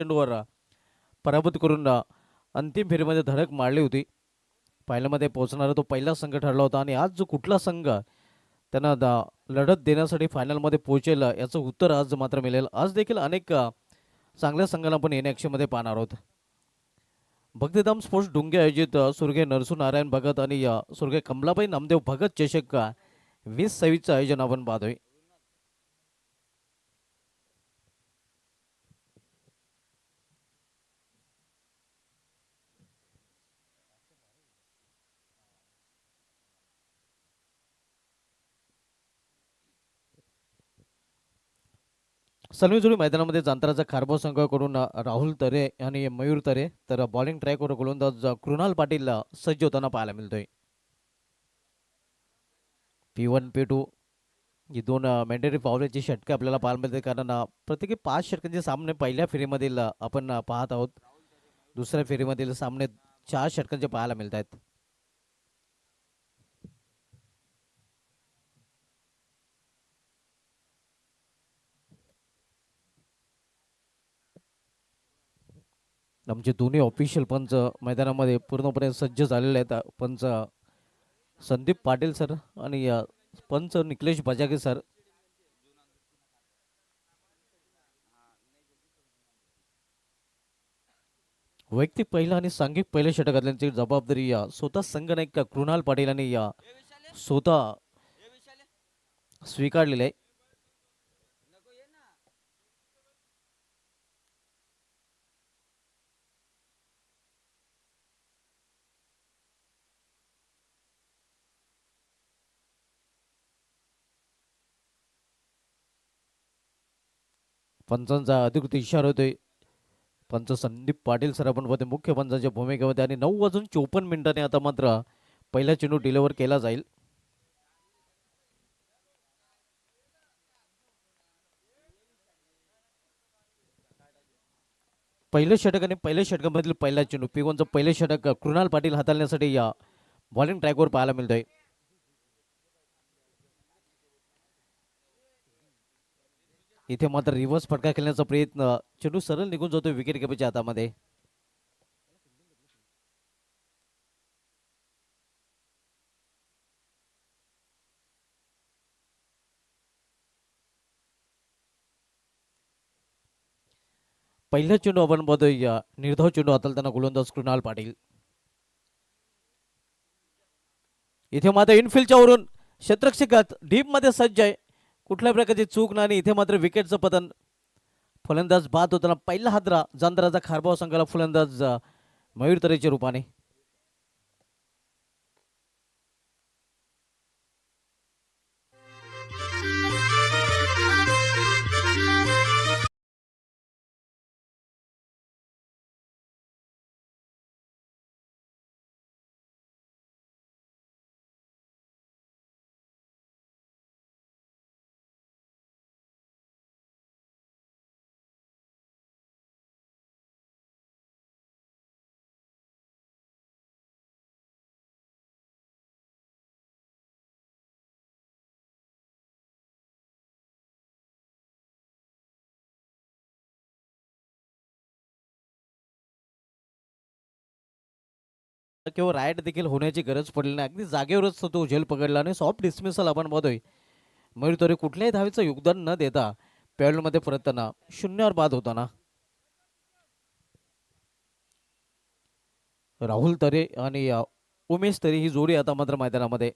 चेंडूवर पराभूत करून अंतिम फेरीमध्ये धडक मारली होती. फायनलमध्ये पोहोचणारा तो पहिला संघ ठरला होता आणि आज जो कुठला संघ त्यांना लढत देण्यासाठी फायनलमध्ये पोहोचेल याचं उत्तर आज मात्र मिळेल. आज देखील अनेक चांगल्या संघाला आपण एन ॲक्शनमध्ये पाहणार आहोत. भक्तिधाम स्पोर्ट्स डुंगे आयोजित स्वर्गीय नरसूनारायण भगत आणि स्वर्गीय कमलाबाई नामदेव भगत चषक 2026चं आयोजन आपण पाहतोय. सलमीजुरी मैदानामध्ये जांतराचा खारबो संघाकडून राहुल तरे आणि मयूर तरे, तर बॉलिंग ट्रॅकवर गोलंदाज कृणाल पाटील सज्ज होताना पाहायला मिळतोय. P1 P2 ही दोन मॅन्डेटरी पावलेची षटके आपल्याला पाहायला मिळते, कारण प्रत्येकी 5 षटकांचे सामने पहिल्या फेरीमधील आपण पाहत आहोत. दुसऱ्या फेरीमधील सामने 4 षटकांचे पाहायला मिळत आहेत. आमचे दोन्ही ऑफिशियल पंच मैदानामध्ये पूर्णपणे सज्ज झालेले आहेत. पंच संदीप पाटील सर आणि पंच निकलेश बजागे सर. वैयक्तिक पहिला आणि सांघिक पहिल्या षटकातल्यांची जबाबदारी स्वतः संघनायक कृणाल पाटील यांनी स्वतः स्वीकारलेली आहे. पंचांचा अधिकृत इशारा होतोय. पंच संदीप पाटील सर आपण मध्ये मुख्य पंचांच्या भूमिकेमध्ये, आणि 9:54 आता मात्र पहिला चेंडू डिलिव्हर केला जाईल. पहिलं षटक आणि पहिल्या षटकामधील पहिला चेंडू P1चं पहिले षटक कृणाल पाटील हाताळण्यासाठी या बॉलिंग ट्रॅकवर पाहायला मिळतोय. इथे मात्र रिव्हर्स फटका खेळण्याचा प्रयत्न, चेंडू सरळ निघून जातोय विकेट किपरच्या हातामध्ये. पहिला चेंडू आपण बघतोय निर्धाव चेंडू हाताळताना गोलंदाज कृणाल पाटील. इथे मात्र इनफिल्डच्या वरून क्षेत्ररक्षक डीप मध्ये सज्ज आहे. कुठल्या प्रकारची चूक नाही. इथे मात्र विकेटचं पतन. फलंदाज बाद होताना पहिला हादरा जांधराचा खारबाव संघाला फलंदाज मयूर तरेच्या रूपाने. किंवा राईट देखील होण्याची गरज पडली नाही. अगदी जागेवरच तो झेल पकडला आणि सॉफ्ट डिसमिसल आपण बघतोय. मयूर तरे कुठल्याही धावेचं योगदान न देता पॅडलमध्ये परतताना शून्यावर बाद होताना. राहुल तरे आणि उमेश तरे ही जोडी आता मात्र मैदानामध्ये.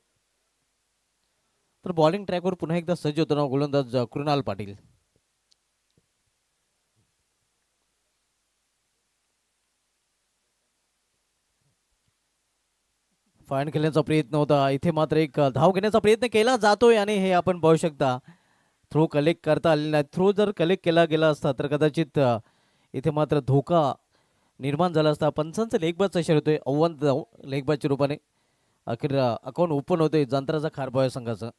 तर बॉलिंग ट्रॅकवर पुन्हा एकदा सज्ज होताना गोलंदाज कृणाल पाटील. फाईन खेळण्याचा प्रयत्न होता. इथे मात्र एक धाव घेण्याचा प्रयत्न केला जातोय आणि हे आपण पाहू शकता थ्रो कलेक्ट करता आलेला नाही. थ्रो जर कलेक्ट केला गेला असता तर कदाचित इथे मात्र धोका निर्माण झाला असता. पंचांचं लेगबाजचा इशारा होतोय आव्हान लेगबाजच्या रूपाने. अखेर अकाउंट ओपन होतोय जांतराचा खारबाव संघाचं.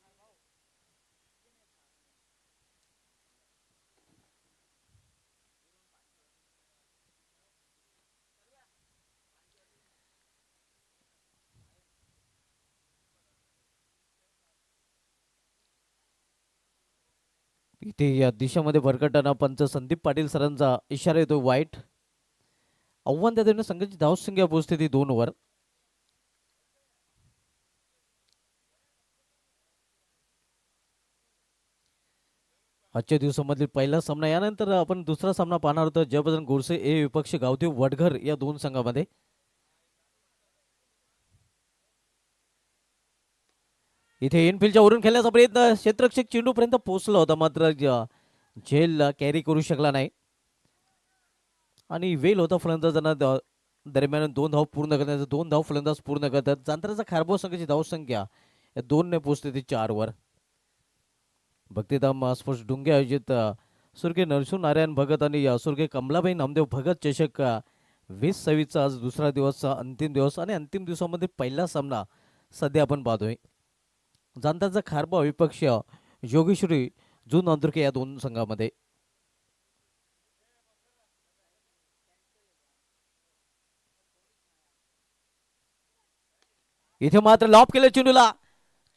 इथे या दिशेमध्ये भरकटताना पंच संदीप पाटील सरांचा इशारा येतो वाईट. आव्हान देताना संघाची धावसंख्या पोहोचते ती 2 वर. आजच्या दिवसामधील पहिला सामना, यानंतर आपण दुसरा सामना पाहणार होतो जयबजरंग गोडसे ए विपक्ष गावठी वडघर या दोन संघामध्ये. इथे इनफिल्डच्या वरून खेळण्याचा प्रयत्न, क्षेत्ररक्षक चेंडूपर्यंत पोहोचला होता मात्र झेल कॅरी करू शकला नाही आणि वेल होता फलंदाजांना दरम्यान 2 धाव पूर्ण करण्याचं. 2 धाव फलंदाज पूर्ण करतात. जांतराचा खारबो संघाची धावसंख्या या 2ने पोहोचते ती 4 वर. भक्तिधाम स्पोर्ट्स डुंगे आयोजित सुरगे नरसू नारायण भगत आणि सुरगे कमलाबाई नामदेव भगत चषक 2026चा आज दुसरा दिवस, अंतिम दिवस आणि अंतिम दिवसामध्ये पहिला सामना सध्या आपण पाहतोय. जांताचा खारबा विपक्ष योगेश्वरी जून अंतुर्के या दोन संघामध्ये. इथे मात्र लॉप केलं चेंडूला.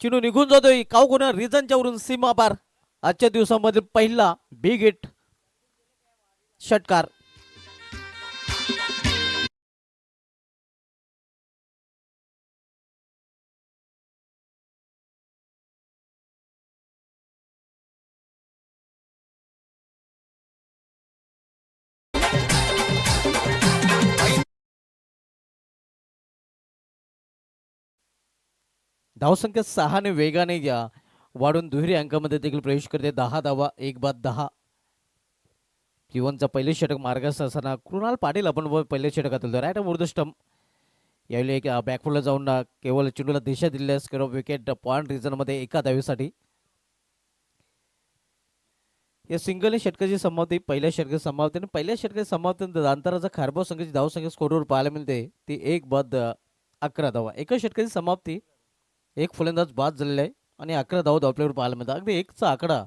चेंडू निघून जातोय काव कोणा रिझनच्या वरून सीमा पार. आजच्या दिवसामध्ये पहिला बिग हिट षटकार. धावसंख्या 6ने वेगाने वाढून दुहेरी अंकामध्ये देखील प्रवेश करते. 10 धावा, 1 बाद 10. जीवनचा पहिले षटक मार्गास असताना कृणाल पाटील आपण पहिले षटकात राईट ऑफ द स्टंप. यावेळी एक बॅकफुटला जाऊन केवळ चेंडूला दिशा दिल्यास विकेट पॉइंट रिझनमध्ये 1 धावेसाठी. या सिंगल षटकाची समाप्ती पहिल्या षटकाची समाप्ती आणि पहिल्या षटकाची समाप्ती अंतराचा खारबाव संघाची धावसंख्या स्कोरवर पाहायला मिळते ती 1 बाद 11 धावा. एका षटकाची समाप्ती, एक फलंदाज बाद झालेला आहे आणि 11 धाव धावपल्यावर पाहायला मिळतात. अगदी 1चा आकडा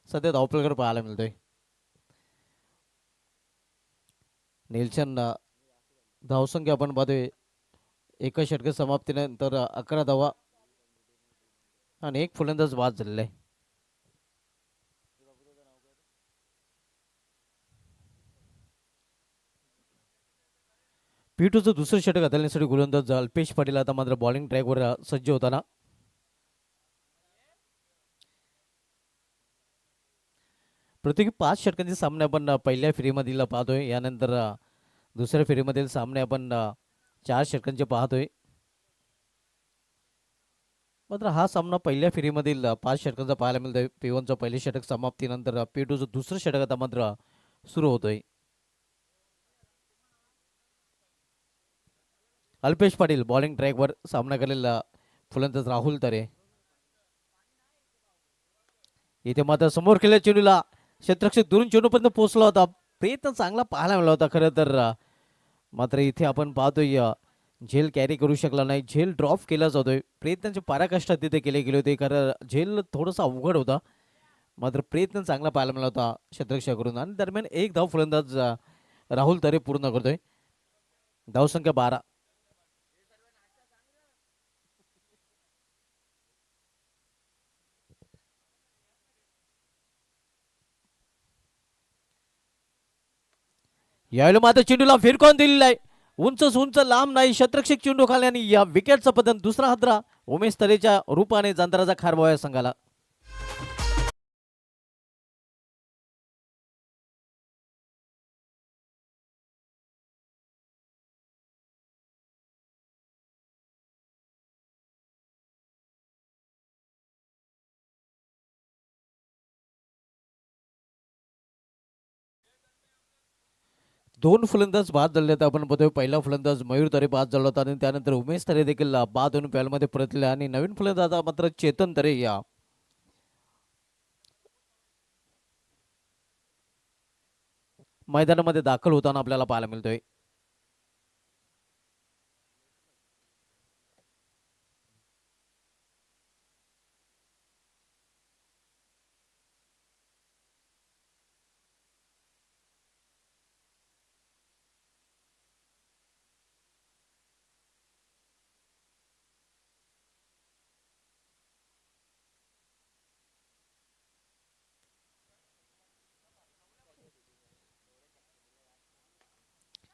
सध्या धावपल्यावर पाहायला मिळतोय. नेल्सन धावसंख्या आपण पाहतोय एका षटक समाप्तीनंतर 11 धावा आणि एक फलंदाज बाद झालेला आहे. P2चं दुसरं षटक हाताळण्यासाठी गोलंदाज अल्पेश पाटील आता मात्र बॉलिंग ट्रॅकवर सज्ज होताना. प्रत्येकी 5 षटकांचे सामने आपण पहिल्या फेरीमधील पाहतोय. यानंतर दुसऱ्या फेरीमधील सामने आपण 4 षटकांचे पाहतोय. मात्र हा सामना पहिल्या फेरीमधील 5 षटकांचा पाहायला मिळतोय. P1चं पहिले षटक समाप्तीनंतर P2चं दुसरं षटक आता मात्र सुरू होतोय. अल्पेश पाटील बॉलिंग ट्रॅकवर सामना करेल फलंदाज राहुल तरे. इथे मात्र समोर केलेल्या चेंडूला क्षेत्ररक्षक दुरून चेंडूपर्यंत पोहोचला होता. प्रयत्न चांगला पाहायला मिळाला होता खरं तर, मात्र इथे आपण पाहतोय झेल कॅरी करू शकला नाही. झेल ड्रॉप केला जातोय. प्रयत्नांचे पराकाष्ठा तिथे केले गेले होते कारण झेल थोडासा अवघड होता. मात्र प्रयत्न चांगला पाहायला मिळाला होता क्षेत्ररक्षकाकडून आणि दरम्यान 1 धाव फलंदाज राहुल तरे पूर्ण करतोय. धावसंख्या 12. यावेळी मात्र चेंडूला फिरकावून दिलेला आहे. उंच लांब नाही. क्षेत्ररक्षक चेंडू खाली आणि या विकेटचा पतन दुसरा हादरा उमेश तरेच्या रूपाने जांतराचा खारबाव या संघाला. दोन फलंदाज बाद झाले तर आपण बघतोय. पहिला फलंदाज मयूर तरे बाद झाला होता आणि त्यानंतर उमेश तरे देखील बाद होऊन पॅलमध्ये परतले आणि नवीन फलंदाज मात्र चेतन तरे या मैदानामध्ये दाखल होताना आपल्याला पाहायला मिळतोय.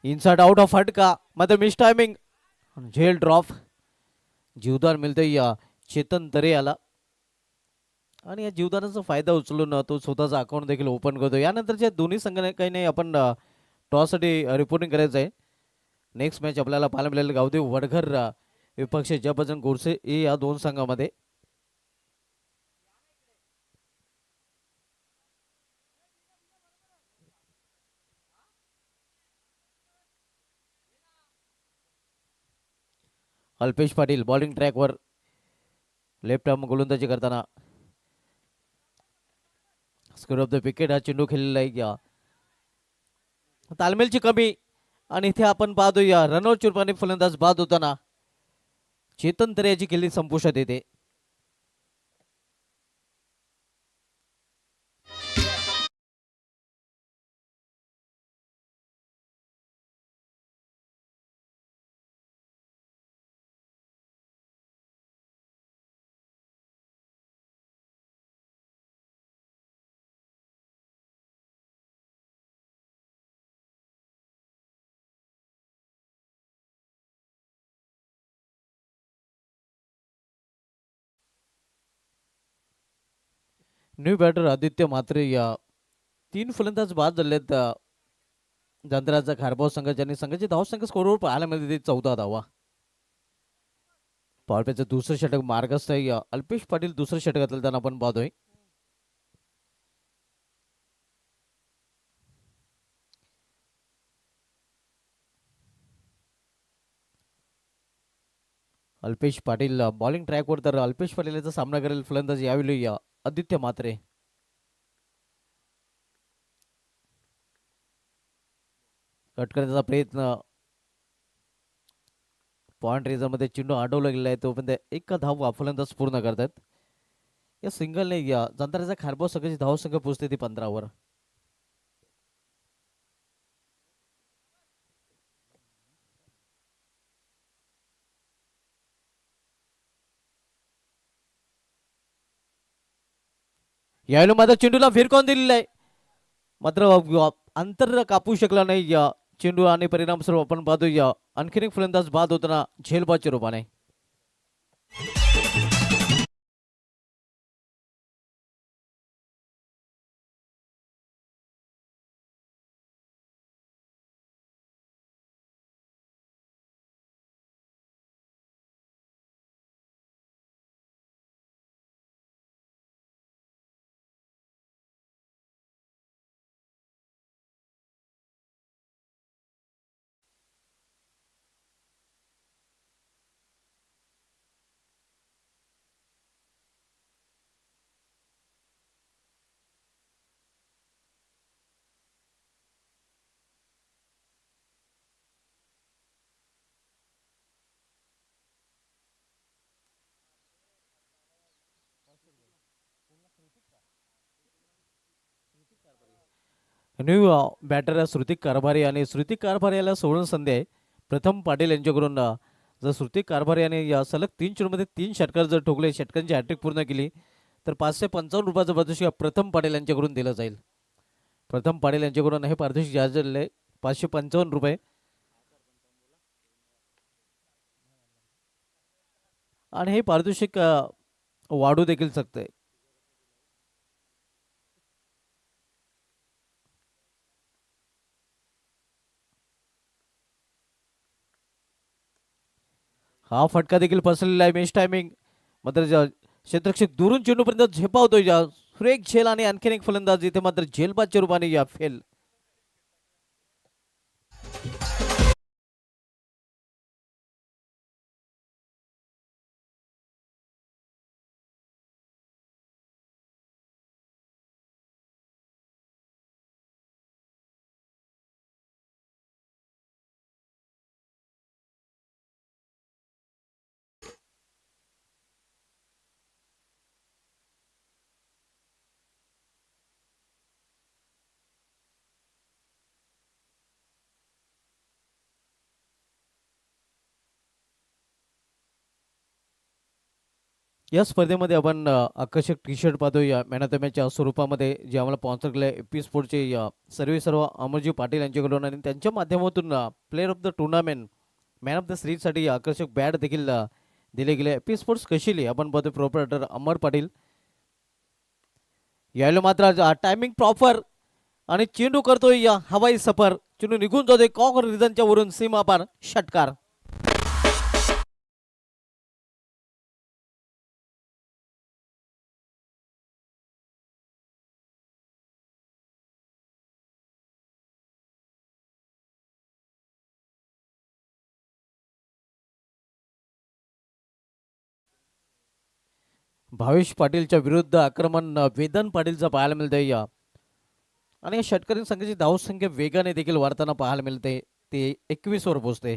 इनसाइड आउट ऑफ फटका मात्र मिस टायमिंग. झेल ड्रॉप. जीवदान मिळतंय या चेतन तरे याला. आणि या जीवदानाचा फायदा उचलून तो स्वतःचा अकाउंट देखील ओपन करतो. यानंतरच्या दोन्ही संघाने आपण टॉससाठी रिपोर्टिंग करायचं आहे. नेक्स्ट मॅच आपल्याला पाहायला मिळेल गावदेव वडघर विपक्ष जयभजन गोडसे या दोन संघामध्ये. अल्पेश पाटील बॉलिंग ट्रॅकवर लेफ्ट आर्म गोलंदाजी करताना. स्क्वेअर ऑफ द विकेट हा चेंडू खेळलेला आहे. या तालमेलची कमी आणि इथे आपण पाहतो या रनआउट चुरपाने फलंदाज बाद होताना चेतन तरे याची केली संपुष्टात येते. न्यू बॅटर आदित्य म्हात्रे या तीन फलंदाज बाद झालेत. जंत्राचा खारबाव संघाच्या आणि संघाची धावसंख्या स्कोरवर पाहायला मिळते 14 धावा. पॉवरप्लेचं दुसरं षटक मार्गस्थ आहे. अल्पेश पाटील दुसरं षटक घातलं आपण पाहतोय. अल्पेश पाटील बॉलिंग ट्रॅकवर तर अल्पेश पाटील याचा सामना करेल फलंदाज यावेळी आदित्य म्हात्रे. कट करण्याचा प्रयत्न. पॉइंट रेझरमध्ये चेंडू अडवला गेला आहे तोपर्यंत एक धाव फलंदाज पूर्ण करतात. या सिंगलने या जंत्राचा खारबाव संघाची धावसंख्या पोहोचते ती 15वर. यावेळी मात्र चेंडूला फिरकावून दिलेला आहे मात्र अंतर कापू शकला नाही या चेंडू आणि परिणामस्वरूप आपण पाहतो या आणखीन एक फलंदाज बाद होताना झेलबादच्या रूपाने. न्यू बॅटर श्रुतिक कारभारी आणि श्रुतिक कारभारी याला सोडून संधी आहे. प्रथम पाटील यांच्याकडून जर श्रुतिक कारभारी याने या सलग 3 चेंडूमध्ये 3 षटकार जर ठोकले षटकांची हॅट्रिक पूर्ण केली तर 555 रुपयाचं पारितोषिक प्रथम पाटील यांच्याकडून दिलं जाईल. प्रथम पाटील यांच्याकडून हे पारितोषिक जाहीर झालेलं आहे 555 रुपये. आणि हे पारितोषिक वाढू देखील शकते. हा फटका देखील पसरलेला आहे. मिस टायमिंग मात्र क्षेत्ररक्षक दुरून चेंडूपर्यंत झेपावतोय सुरेख झेल आणि आणखीन एक फलंदाज इथे मात्र झेलबादच्या रूपाने या फेल. या स्पर्धेमध्ये आपण आकर्षक टी शर्ट पाहतो या मॅन ऑफ द मॅचच्या स्वरूपामध्ये जे आम्हाला स्पॉन्सर केले एपी स्पोर्टचे सर्व अमरजी पाटील यांच्याकडून आणि त्यांच्या माध्यमातून player of the tournament man of the सिरीजसाठी आकर्षक बॅट देखील दिले गेले. एपी स्पोर्ट्स कशीली आपण पाहतो प्रोप्रायटर अमर पाटील यायला मात्र टायमिंग प्रॉपर आणि चेंडू करतोय या हवाई सफर. चेंडू निघून जातोय कॉक रिझनच्या वरून सीमा पार षटकार. भावेश पाटीलच्या विरुद्ध आक्रमण वेदन पाटीलचं पाहायला मिळतंय या आणि या षटकारी संघाची धावसंख्या वेगाने देखील वाढताना पाहायला मिळते. ते 21 वर पोहोचते.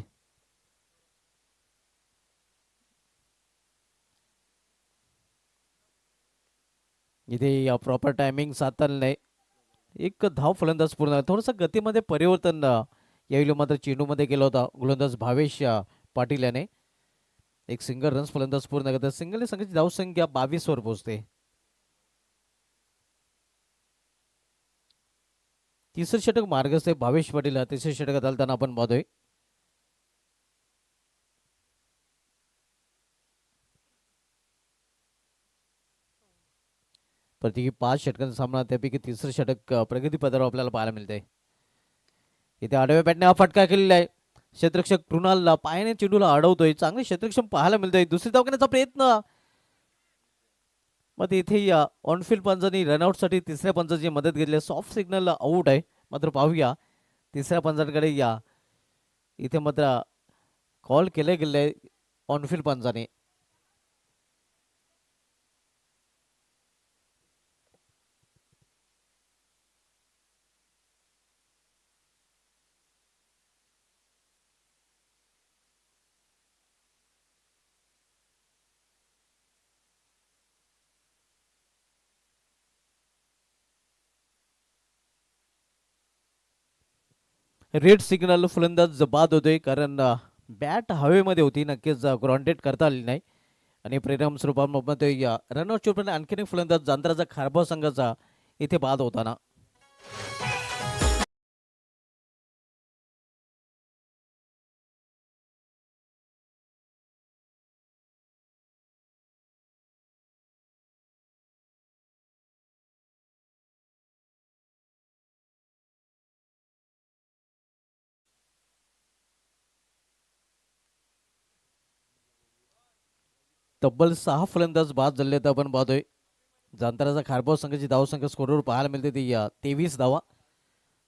इथे या प्रॉपर टायमिंग साधताना नाही. एक धाव फलंदाज पूर्ण थोडंसं गतीमध्ये परिवर्तन यावेळी मात्र चेंडूमध्ये केला होता गोलंदाज भावेश पाटील याने. एक सिंगल रन्स फलंदाज पूर्ण करतात. सिंगल संघाची धावसंख्या 22 वर पोहोचते. तिसरं षटक मार्गस्थ आहे भावेश पाटील तिसऱ्या षटकात आलताना आपण पाहतोय. प्रत्येकी 5 षटकांचा सामना त्यापैकी तिसरं षटक प्रगतीपथावर आपल्याला पाहायला मिळतंय. इथे आडव्या बॅटने हा फटका केलेला आहे. क्षेत्ररक्षक कृणाल पायाने चेंडूला अडवतोय. चांगले क्षेत्ररक्षण पाहायला मिळतंय. दुसरी धाव घेण्याचा प्रयत्न मग इथे या ऑनफिल्ड पंचांनी रनआउटसाठी तिसऱ्या पंचाची मदत घेतली. सॉफ्ट सिग्नल आऊट आहे. मात्र पाहूया तिसऱ्या पंचांकडे या इथे मात्र कॉल केले गेले ऑनफिल्ड पंचाने. रेड सिग्नल फलंदाज बाद होतोय कारण बॅट हवेमध्ये होती. नक्कीच ग्राउंडेड करता आली नाही आणि परिणाम स्वरूपात रनआउट चोपडे आणखीन एक फलंदाज जांत्राचा खारबाव संघाचा इथे बाद होताना. तब्बल 6 फलंदाज बाद झाले तर आपण पाहतोय. जांताराचा खारबाव संघाची धावसंख्या स्कोरवर पाहायला मिळते ती 23 धावा.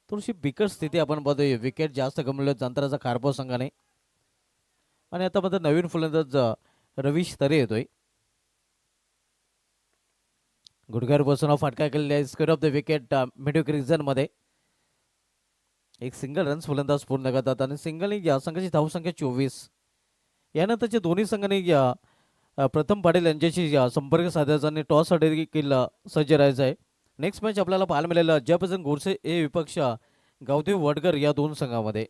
थोडीशी बिकट स्थिती आपण पाहतोय. विकेट जास्त गमवले जांताराचा खारबाव संघाने आणि आता मात्र नवीन फलंदाज रवीश तरे येतोय. गुडघ्यावर बसून हा फटका केलेला आहे. Square of the wicket midwicket region मध्ये एक सिंगल रन्स फलंदाज पूर्ण करतात आणि सिंगल या संघाची धावसंख्या 24. यानंतरचे दोन्ही संघाने प्रथम पाटील यांच्याशी संपर्क साधायचा आणि टॉससाठी देखील सज्ज राहायचं आहे. नेक्स्ट मॅच आपल्याला पाहायला मिळालेलं जयप्रसन्न गोडसे ए विपक्ष गावदेव वडकर या दोन संघामध्ये.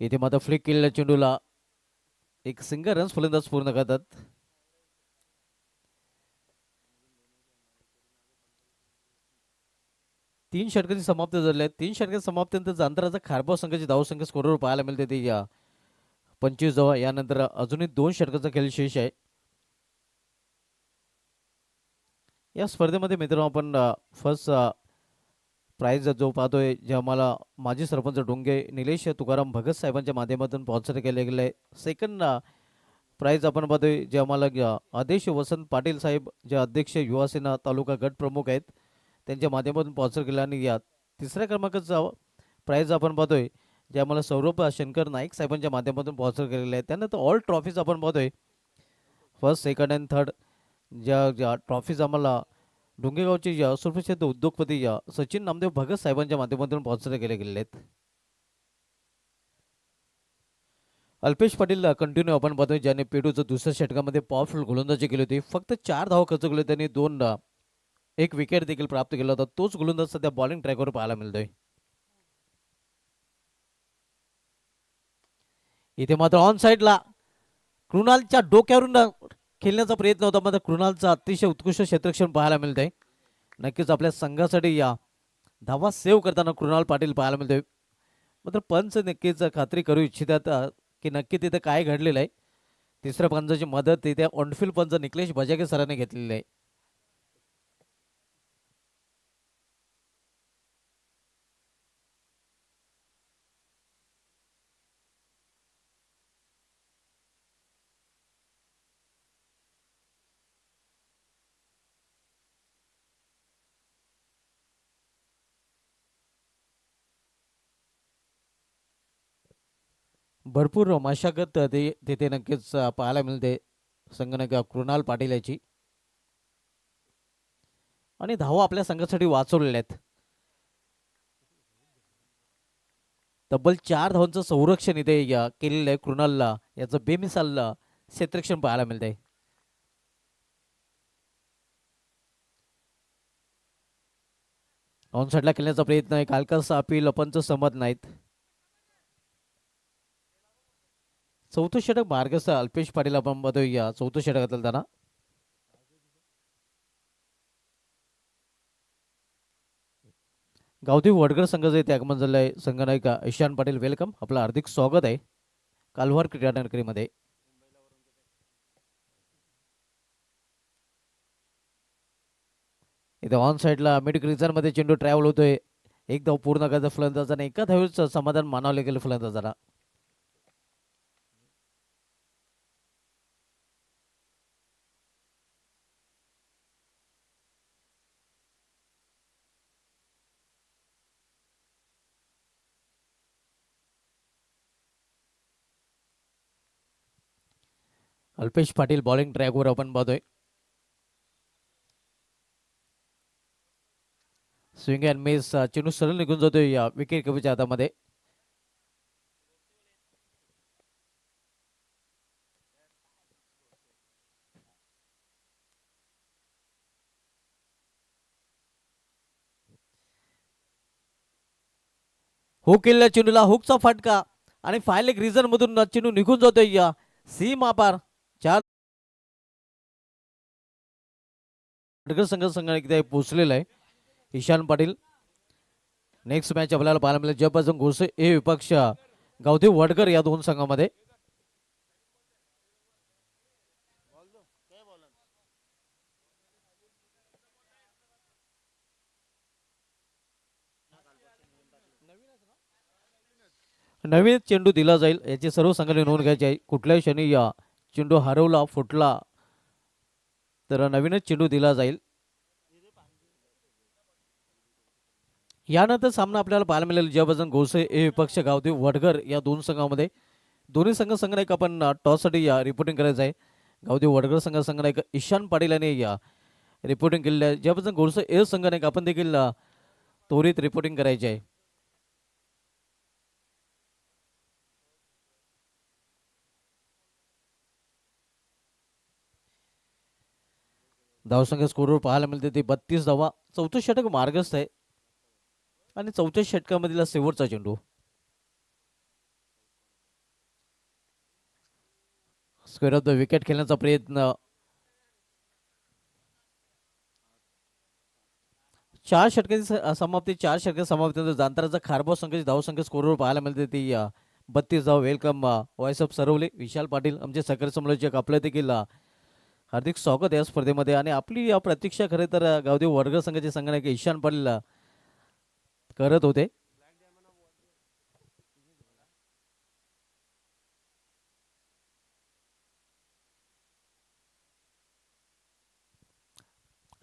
इथे मात्र फ्लिक केलेल्या चेंडूला एक सिंगल रन्स फलंदाज पूर्ण करतात. तीन षटकांची समाप्त झाले आहेत. 3 षटकांच्या समाप्तीनंतर जांतराचा खारबाव संघाची धावसंख्या स्कोरवर पाहायला मिळते ती 25 धावा. यानंतर अजूनही 2 षटकाचा खेळ शेष आहे. या स्पर्धेमध्ये मित्रांनो आपण फर्स्ट प्राइज जो पाहतोय जे आम्हाला माजी सरपंच डोंगे निलेश तुकाराम भगत साहेबांच्या माध्यमातून स्पॉन्सर केले गेले आहे. सेकंड प्राइज आपण पाहतोय जे आम्हाला आदेश वसंत पाटील साहेब जे अध्यक्ष युवासेना तालुका गट प्रमुख आहेत त्यांच्या माध्यमातून स्पॉन्सर केला. आणि या तिसऱ्या क्रमांकाचा प्राइज आपण पाहतोय जे आम्हाला सौरभ शंकर नाईक साहेबांच्या माध्यमातून स्पॉन्सर केलेले आहे. त्यानंतर ऑल ट्रॉफीज आपण पाहतोय फर्स्ट सेकंड अँड थर्ड ज्या ट्रॉफीज आम्हाला डोंगेगावचे सुप्रसिद्ध उद्योगपती सचिन नामदेव भगत साहेबांच्या माध्यमातून स्पॉन्सर केले गेले आहेत. अल्पेश पाटील कंटिन्यू आपण पाहतोय ज्याने पेटूचं दुसऱ्या षटकामध्ये पॉवरफुल गोलंदाजी केली होती. फक्त 4 धावा खर्च केले त्यांनी 2 एक विकेट देखील प्राप्त केला होता. तोच गोलंदाज सध्या बॉलिंग ट्रॅकवर पाहायला मिळतोय. इथे मात्र ऑन साईडला कृणालच्या डोक्यावरून खेळण्याचा प्रयत्न होता, मात्र कृणालचा अतिशय उत्कृष्ट क्षेत्ररक्षण पाहायला मिळतंय. नक्कीच आपल्या संघासाठी या धावा सेव्ह करताना कृणाल पाटील पाहायला मिळतोय. मात्र पंच नक्कीच खात्री करू इच्छितात की नक्की तिथे काय घडलेलं आहे. तिसऱ्या पंचाची मदत तिथे ऑनफिल्ड पंच निकलेश बजागे सरांनी घेतलेली आहे. भरपूर मशागत तिथे नक्कीच पाहायला मिळते संगणक कृणाल पाटील याची, आणि धावा आपल्या संघासाठी वाचवलेल्या आहेत. तब्बल 4 धावांचं संरक्षण इथे केलेलं आहे कृणालला. याचं बेमिसाल क्षेत्ररक्षण पाहायला मिळतंय. ऑन साईडला खेळण्याचा प्रयत्न आहे. कालकास अपील पंच सहमत नाहीत. चौथं षटक मार्गस्थ अल्पेश पाटील आपण बघूया चौथं षटक घालताना. गावदेव वडगर संघाचं इथे आगमन झालं आहे. संघनायक ईशान पाटील वेलकम, आपलं हार्दिक स्वागत आहे कालवार क्रीडा नगरीमध्ये. इथे ऑन साईडला मिड मध्ये चेंडू ट्रॅव्हल होतोय. एक धाव पूर्ण करायचा फलंदाजाने, एका धावेचं समाधान मानावले गेलं फलंदाजाला. अल्पेश पाटील बॉलिंग ट्रॅकवर आपण बघतोय. स्विंग अँड मिस, चेंडू सरळ निघून जातोय या विकेट कमीच्या हातामध्ये. हुक केलेल्या चेंडूला हुकचा फटका आणि फायल एक रिझन मधून चेंडू निघून जातोय या सीमा पार. 4 संघ एकदा पोहोचलेला आहे. ईशान पाटील नेक्स्ट मॅच आपल्याला पाहायला मिळेल जयपासून घोसे ए विपक्ष गावदेव वडकर या दोन संघामध्ये. नवीन चेंडू दिला जाईल याची सर्व संघाने नोंद घ्यायची आहे. कुठल्याही क्षणी या चेंडू हरवला फुटला तर नवीनच चेंडू दिला जाईल. यानंतर सामना आपल्याला पाहायला मिळेल जयभजन घोसे ए विपक्ष गावदेव वडगर या दोन संघामध्ये. दोन्ही संघानायक आपण टॉससाठी या रिपोर्टिंग करायचं आहे. गावदेव वडगर संघानायक ईशान पाटील यांनी या रिपोर्टिंग केलेलं आहे. जयभजन घोसे ए संघानायक आपण देखील त्वरित रिपोर्टिंग करायची आहे. धावसंख्या स्कोरवर पाहायला मिळते ते 32 धावा. चौथं षटक मार्गस्थ आहे आणि चौथ्या षटकामधील शेवटचा चेंडू. स्क्वेअर ऑफ द विकेट खेळण्याचा प्रयत्न. 4 षटकांची समाप्ती 4 षटकांची समाप्ती जांताराचा खारबाव संघाची धावसंख्या स्कोरवर पाहायला मिळते ती 32 धाव. Welcome voice of सरवले Vishal Patil आमचे सहकारी समालोचक, आपलं देखील हार्दिक स्वागत या स्पर्धेमध्ये. आणि आपली प्रतीक्षा खरे तर गावदेव वडगर संघाचे संघनायक ईशान पाटील करत होते.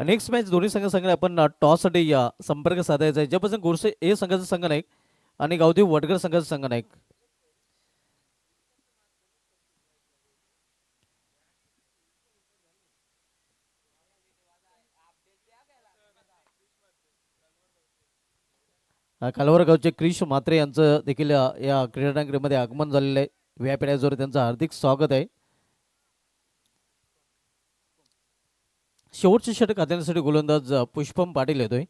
नेक्स्ट मॅच दोन्ही संघ आपण टॉससाठी संपर्क साधायचा आहे. ज्यापासून गोरसे ए संघाचा संघनायक आणि गावदेव वडगर संघाचा संघनायक. कालवर गावचे क्रिश म्हात्रे यांचं देखील या क्रीडांगणामध्ये आगमन झालेलं आहे. व्यापीड्याजवळ त्यांचं हार्दिक स्वागत आहे. शेवटचे षटक हाताळण्यासाठी गोलंदाज पुष्पम पाटील येतोय.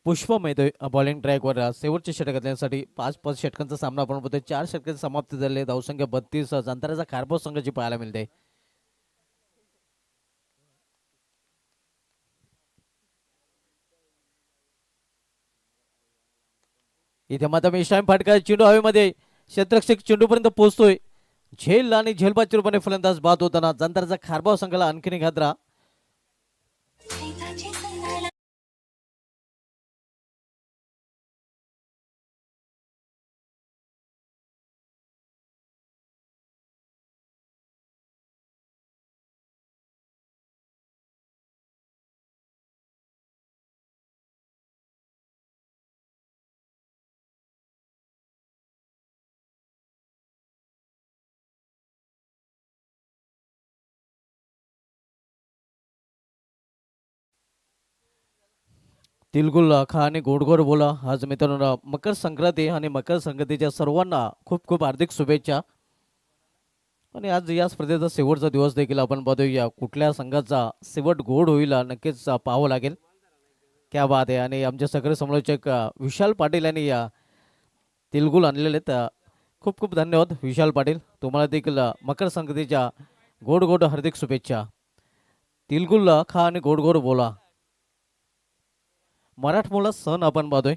पुष्पम येतोय बॉलिंग ट्रॅकवर. शेवटचे षटक घालण्यासाठी 5 षटकांचा सामना आपण बघतोय. 4 षटकांची समाप्ती झाली. धावसंख्या 32. अंतराचा खारबो संघाची पाहायला मिळते. इथे मात्र मिश्राम फाटका चेंडू हवेमध्ये क्षेत्ररक्षक चेंडूपर्यंत पोहोचतोय. झेल आणि झेलबाचूरपणे फलंदाज बाद होताना अंतराचा खारबाव संघाला आणखीन एक हादरा. तिलगुल खा आणि गोडगोड बोला. आज मित्रांनो मकर संक्रांती आणि मकर संक्रांतीच्या सर्वांना खूप खूप हार्दिक शुभेच्छा. आणि आज या स्पर्धेचा शेवटचा दिवस देखील आपण बघूया कुठल्या संघाचा शेवट गोड होईल नक्कीच पाहावं लागेल. क्या बात आहे. आणि आमचे सगळे समालोचक विशाल पाटील यांनी या तिलगुल आणलेले आहेत. खूप खूप धन्यवाद विशाल पाटील. तुम्हाला देखील मकर संक्रांतीच्या गोड गोड हार्दिक शुभेच्छा. तिलगुल खा आणि गोड गोड बोला. मराठमोळा सण आपण पाहतोय.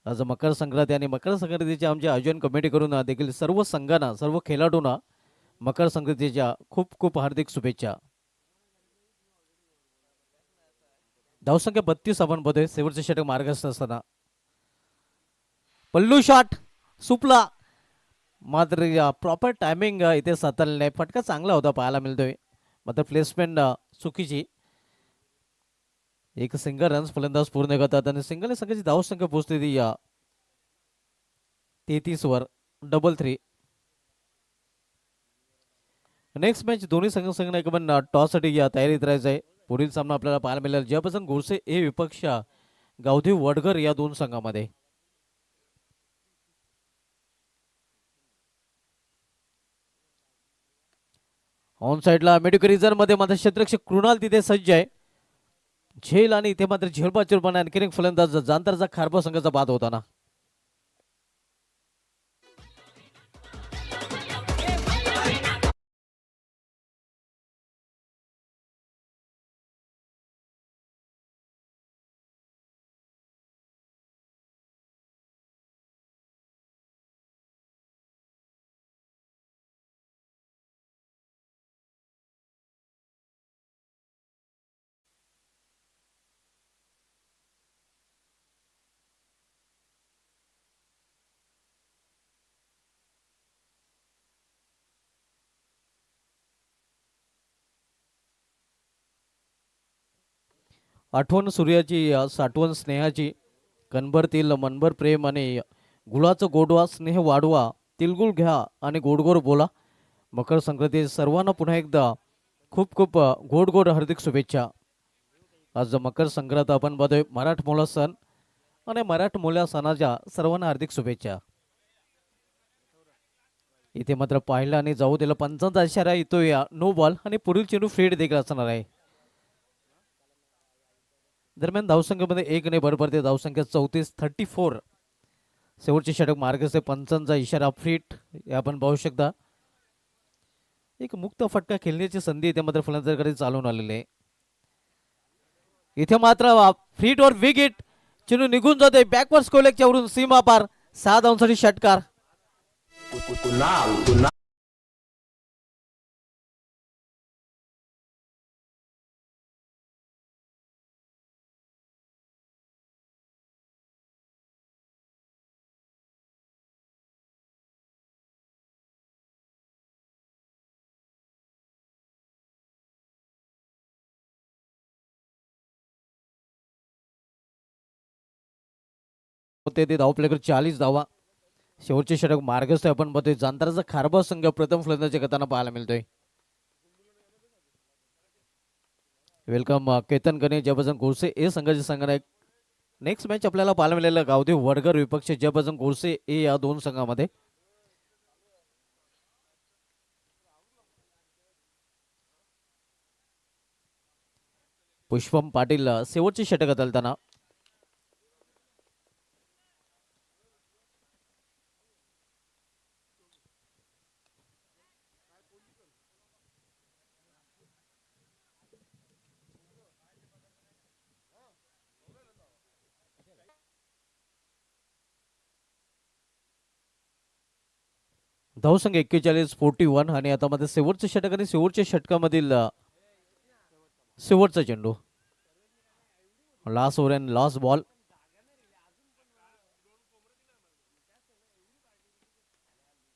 आज मकर संक्रांती आणि मकर संक्रांतीचे आमचे आयोजन कमिटी करून देखील सर्व संघांना सर्व खेळाडूंना मकर संक्रांतीच्या खूप खूप हार्दिक शुभेच्छा. धावसंख्या 32 आपण पाहतोय. शेवटचे षटक मार्गस्थ असताना पल्लू शॉट सुपला. मात्र प्रॉपर टायमिंग इथे साधलेला नाही. फटका चांगला होता पाहायला मिळतोय. मात्र प्लेसमेंट चुकीची. एक सिंगल रन्स फलंदाज पूर्ण करतात आणि सिंगल संघाची धावसंख्या पोहोचते ती या 33 वर. डबल 3. नेक्स्ट मॅच दोन्ही संघ पण टॉस साठी या तयारीत राहायचं आहे. पुढील सामना आपल्याला पाहायला मिळेल जयप्रसन्न गोडसे हे विपक्ष गावदेव वडगर या दोन संघामध्ये. ऑन साइडला मेडिकल रिझर्व मध्ये मात्र क्षेत्ररक्षक कृणाल तिथे सज्ज आहे. झेल आणि इथे मात्र झेलबाचूरपणे आणखीन एक फलंदाज जांतरचा खारबा संघाचा बाद होताना. आठवण सूर्याची साठवण स्नेहाची कणभरतील मनभर प्रेम आणि गुळाचं गोडवा स्नेह वाढवा. तिलगुळ घ्या आणि गोडगोड बोला. मकर संक्रांती सर्वांना पुन्हा एकदा खूप खूप गोड गोड हार्दिक शुभेच्छा. आज मकर संक्रांत आपण बघतोय मराठमोळा सण आणि मराठमोळ्या सणाच्या सर्वांना हार्दिक शुभेच्छा. इथे मात्र पाहिला आणि जाऊ दिला पंचांचा इशारा येतोय नो बॉल आणि पुढील चेंडू फ्रीड देखील असणार आहे. दरम्यान धावसंख्येमध्ये 1 भर पडते. धावसंख्या 34. शेवटचे षटक मार्गस्थ पंचांचा इशारा फ्रीट हे आपण पाहू शकता. एक मुक्त फटका खेळण्याची संधी इथे मात्र फलंदाजाकडे चालून आलेली आहे. इथे मात्र फ्रीट वर विकेट. चेंडू निघून जाते बॅकवर्ड स्कोलेकच्या वरून सीमा पार. 6 धावांसाठी षटकार. होते ते धावपलेकर 40 धावा. शेवटचे षटक मार्गस्थ आपण बघतोय. जांताराचा खारबा संघ प्रथम फलंदाजी करताना पाहायला मिळतोय. वेलकम केतन गणे जयभजन गोडसे ए संघाचे संघनायक. नेक्स्ट मॅच आपल्याला पाहायला मिळालेलं गावदेव वडगर विपक्ष जयभजन गोडसे ए या दोन संघामध्ये. पुष्पम पाटील शेवटचे षटक हाताळताना. धावसंख्या 41-41 आणि आता मध्ये शेवटचे षटक आणि शेवटच्या षटकामधील शेवटचा चेंडू. Last over and last ball.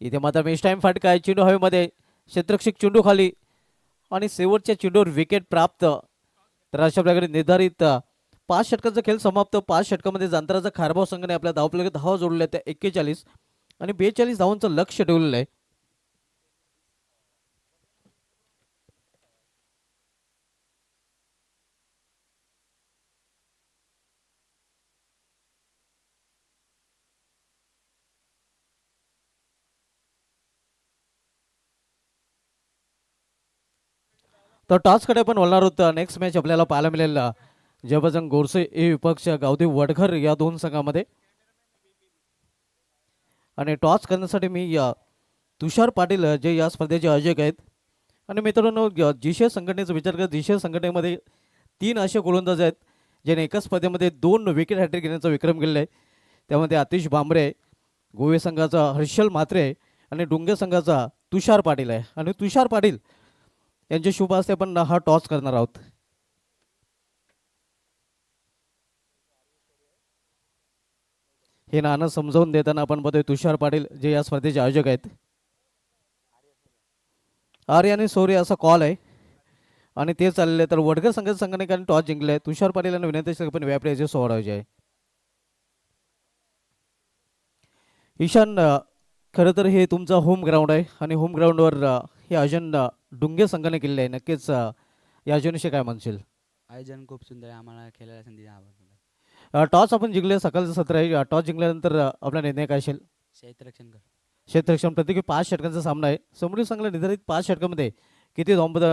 इथे मात्र मिस टाइम फटका आहे. चेंडू हवेमध्ये, क्षेत्ररक्षक चेंडू खाली आणि शेवटच्या चेंडूवर विकेट प्राप्त. तर अशा प्रकारे निर्धारित 5 षटकांचा खेळ समाप्त. 5 षटकामध्ये जांताराचा खारबाव संघाने आपल्या धावपलक धावा जोडल्या त्या 41 आणि 42 धावांचं लक्ष ठेवलेलं आहे. तर टॉसकडे पण वळणार होतं. नेक्स्ट मॅच आपल्याला पाहायला मिळेल जयभजन गोडसे ए विपक्ष गावदेव वडघर या दोन संघामध्ये. आणि टॉस करण्यासाठी मी तुषार पाटील जे या स्पर्धेचे आयोजक आहेत. आणि मित्रांनो जिशे संघटनेचा विचार करत जिशे संघटनेमध्ये 3 असे गोलंदाज आहेत ज्याने एकाच स्पर्धेमध्ये 2 विकेट हॅट्रिक घेण्याचा विक्रम केलेला आहे. त्यामध्ये आतिश भांबरे, गोवे संघाचा हर्षल म्हात्रे आणि डुंगे संघाचा तुषार पाटील आहे. आणि तुषार पाटील यांचे शुभ हस्ते आपण हा टॉस करणार आहोत. हे नाणं समजावून देताना आपण बघतोय तुषार पाटील जे या स्पर्धेचे आयोजक आहेत. आर्य आणि सौर्य असा कॉल आहे आणि ते चालले. तर वडगर संघाच्या संघटनेने टॉस जिंकले. तुषार पाटील यांना विनंती पण व्यापी याचे सोडायचे आहे. ईशान खरं तर हे तुमचा होम ग्राउंड आहे आणि होम ग्राउंडवर हे आयोजन डुंगे संघाने केलेलं आहे. नक्कीच या आयोजनाविषयी काय म्हणशील? आयोजन खूप सुंदर आहे. आम्हाला खेळायला संधी द्या. टॉस आपण जिंकले. सकाळचं सत्र आहे. टॉस जिंकल्यानंतर आपला निर्णय काय असेल? क्षेत्ररक्षण कर. क्षेत्ररक्षण प्रत्येकी 5 षटकांचा सामना आहे. समोरील संघाला निर्धारित 5 षटकामध्ये किती धावपद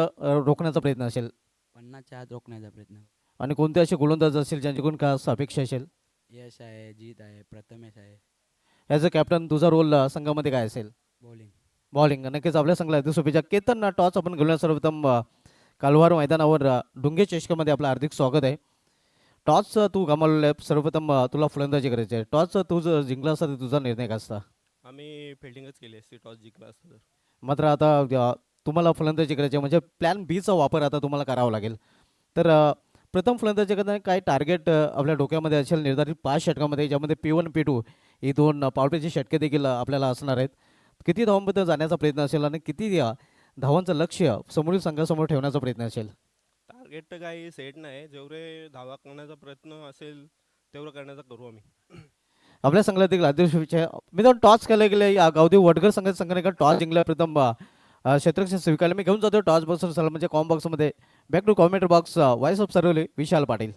रोखण्याचा प्रयत्न असेल? 50च्या आत रोखण्याचा प्रयत्न. आणि कोणते असे गोलंदाज असेल ज्यांच्याकडून खास अपेक्षा असेल? यश आहे, जीत आहे, प्रथमेश आहे. ॲज अ कॅप्टन तुझा रोल संघामध्ये काय असेल? बॉलिंग. बॉलिंग. नक्कीच आपल्या संघाला शुभेच्छा. केतन टॉस आपण घेऊन सर्वप्रथम कालवार मैदानावर डुंगे चषकामध्ये आपलं हार्दिक स्वागत आहे. टॉस तू गमावलेला आहे. सर्वप्रथम तुला फलंदाजी करायची आहे. टॉस तू जर जिंकला असता तर तुझा निर्णय काय असता? आम्ही फिल्डिंगच केली असती टॉस जिंकला असता तर. मात्र आता तुम्हाला फलंदाजी करायची आहे म्हणजे प्लॅन बीचा वापर आता तुम्हाला करावा लागेल. तर प्रथम फलंदाजी करताना काय टार्गेट आपल्या डोक्यामध्ये असेल निर्धारित 5 षटकामध्ये, ज्यामध्ये P1 P2 ही 2 पावटेची षटके देखील आपल्याला असणार आहेत. किती धावांपर्यंत जाण्याचा प्रयत्न असेल आणि किती धावांचं लक्ष समोरील संघासमोर ठेवण्याचा प्रयत्न असेल? टार्गेट तर काही सेट नाही. जेवढे धावा करण्याचा प्रयत्न असेल तेवढं करण्याचा करू आम्ही. आपल्या संघाला देखील आदिवासी मी तर टॉस केले गेले या गावदेव वडगर संघाने टॉस जिंकला. प्रथम क्षेत्ररक्षण स्वीकारले. मी घेऊन जातो टॉस बॉक्स म्हणजे कॉम बॉक्समध्ये. Back to commentator box voice of सर्वले Vishal Patil.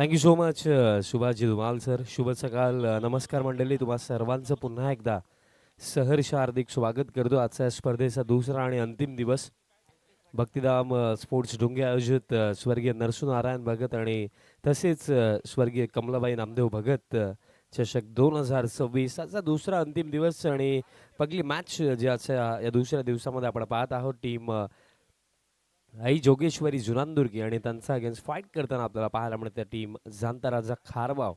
Thank you so much Subhashji Dhumal sir. शुभ सकाळ. नमस्कार मंडळी, तुम्हा सर्वांचं पुन्हा एकदा सहर्ष हार्दिक स्वागत करतो. आजच्या स्पर्धेचा दुसरा आणि अंतिम दिवस. भक्तिधाम स्पोर्ट्स ढुंगे आयोजित स्वर्गीय नरसूनारायण भगत आणि तसेच स्वर्गीय कमलाबाई नामदेव भगत चषक 2026 चा दुसरा अंतिम दिवस आणि पहिली मॅच जी आजच्या या दुसऱ्या दिवसामध्ये आपण पाहत आहोत. टीम आई जोगेश्वरी जुनांदुर्गी आणि त्यांचा अगेन्स्ट फाईट करताना आपल्याला पाहायला मिळते टीम जांताराजा खारबाव.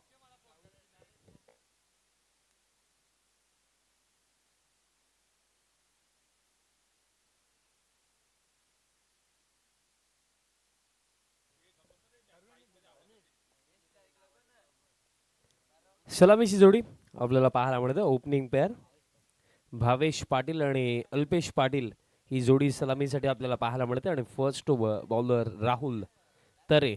सलामीची जोडी आपल्याला पाहायला मिळते. ओपनिंग पेअर भावेश पाटील आणि अल्पेश पाटील ही जोडी सलामीसाठी आपल्याला पाहायला मिळते आणि फर्स्ट बॉलर राहुल तरे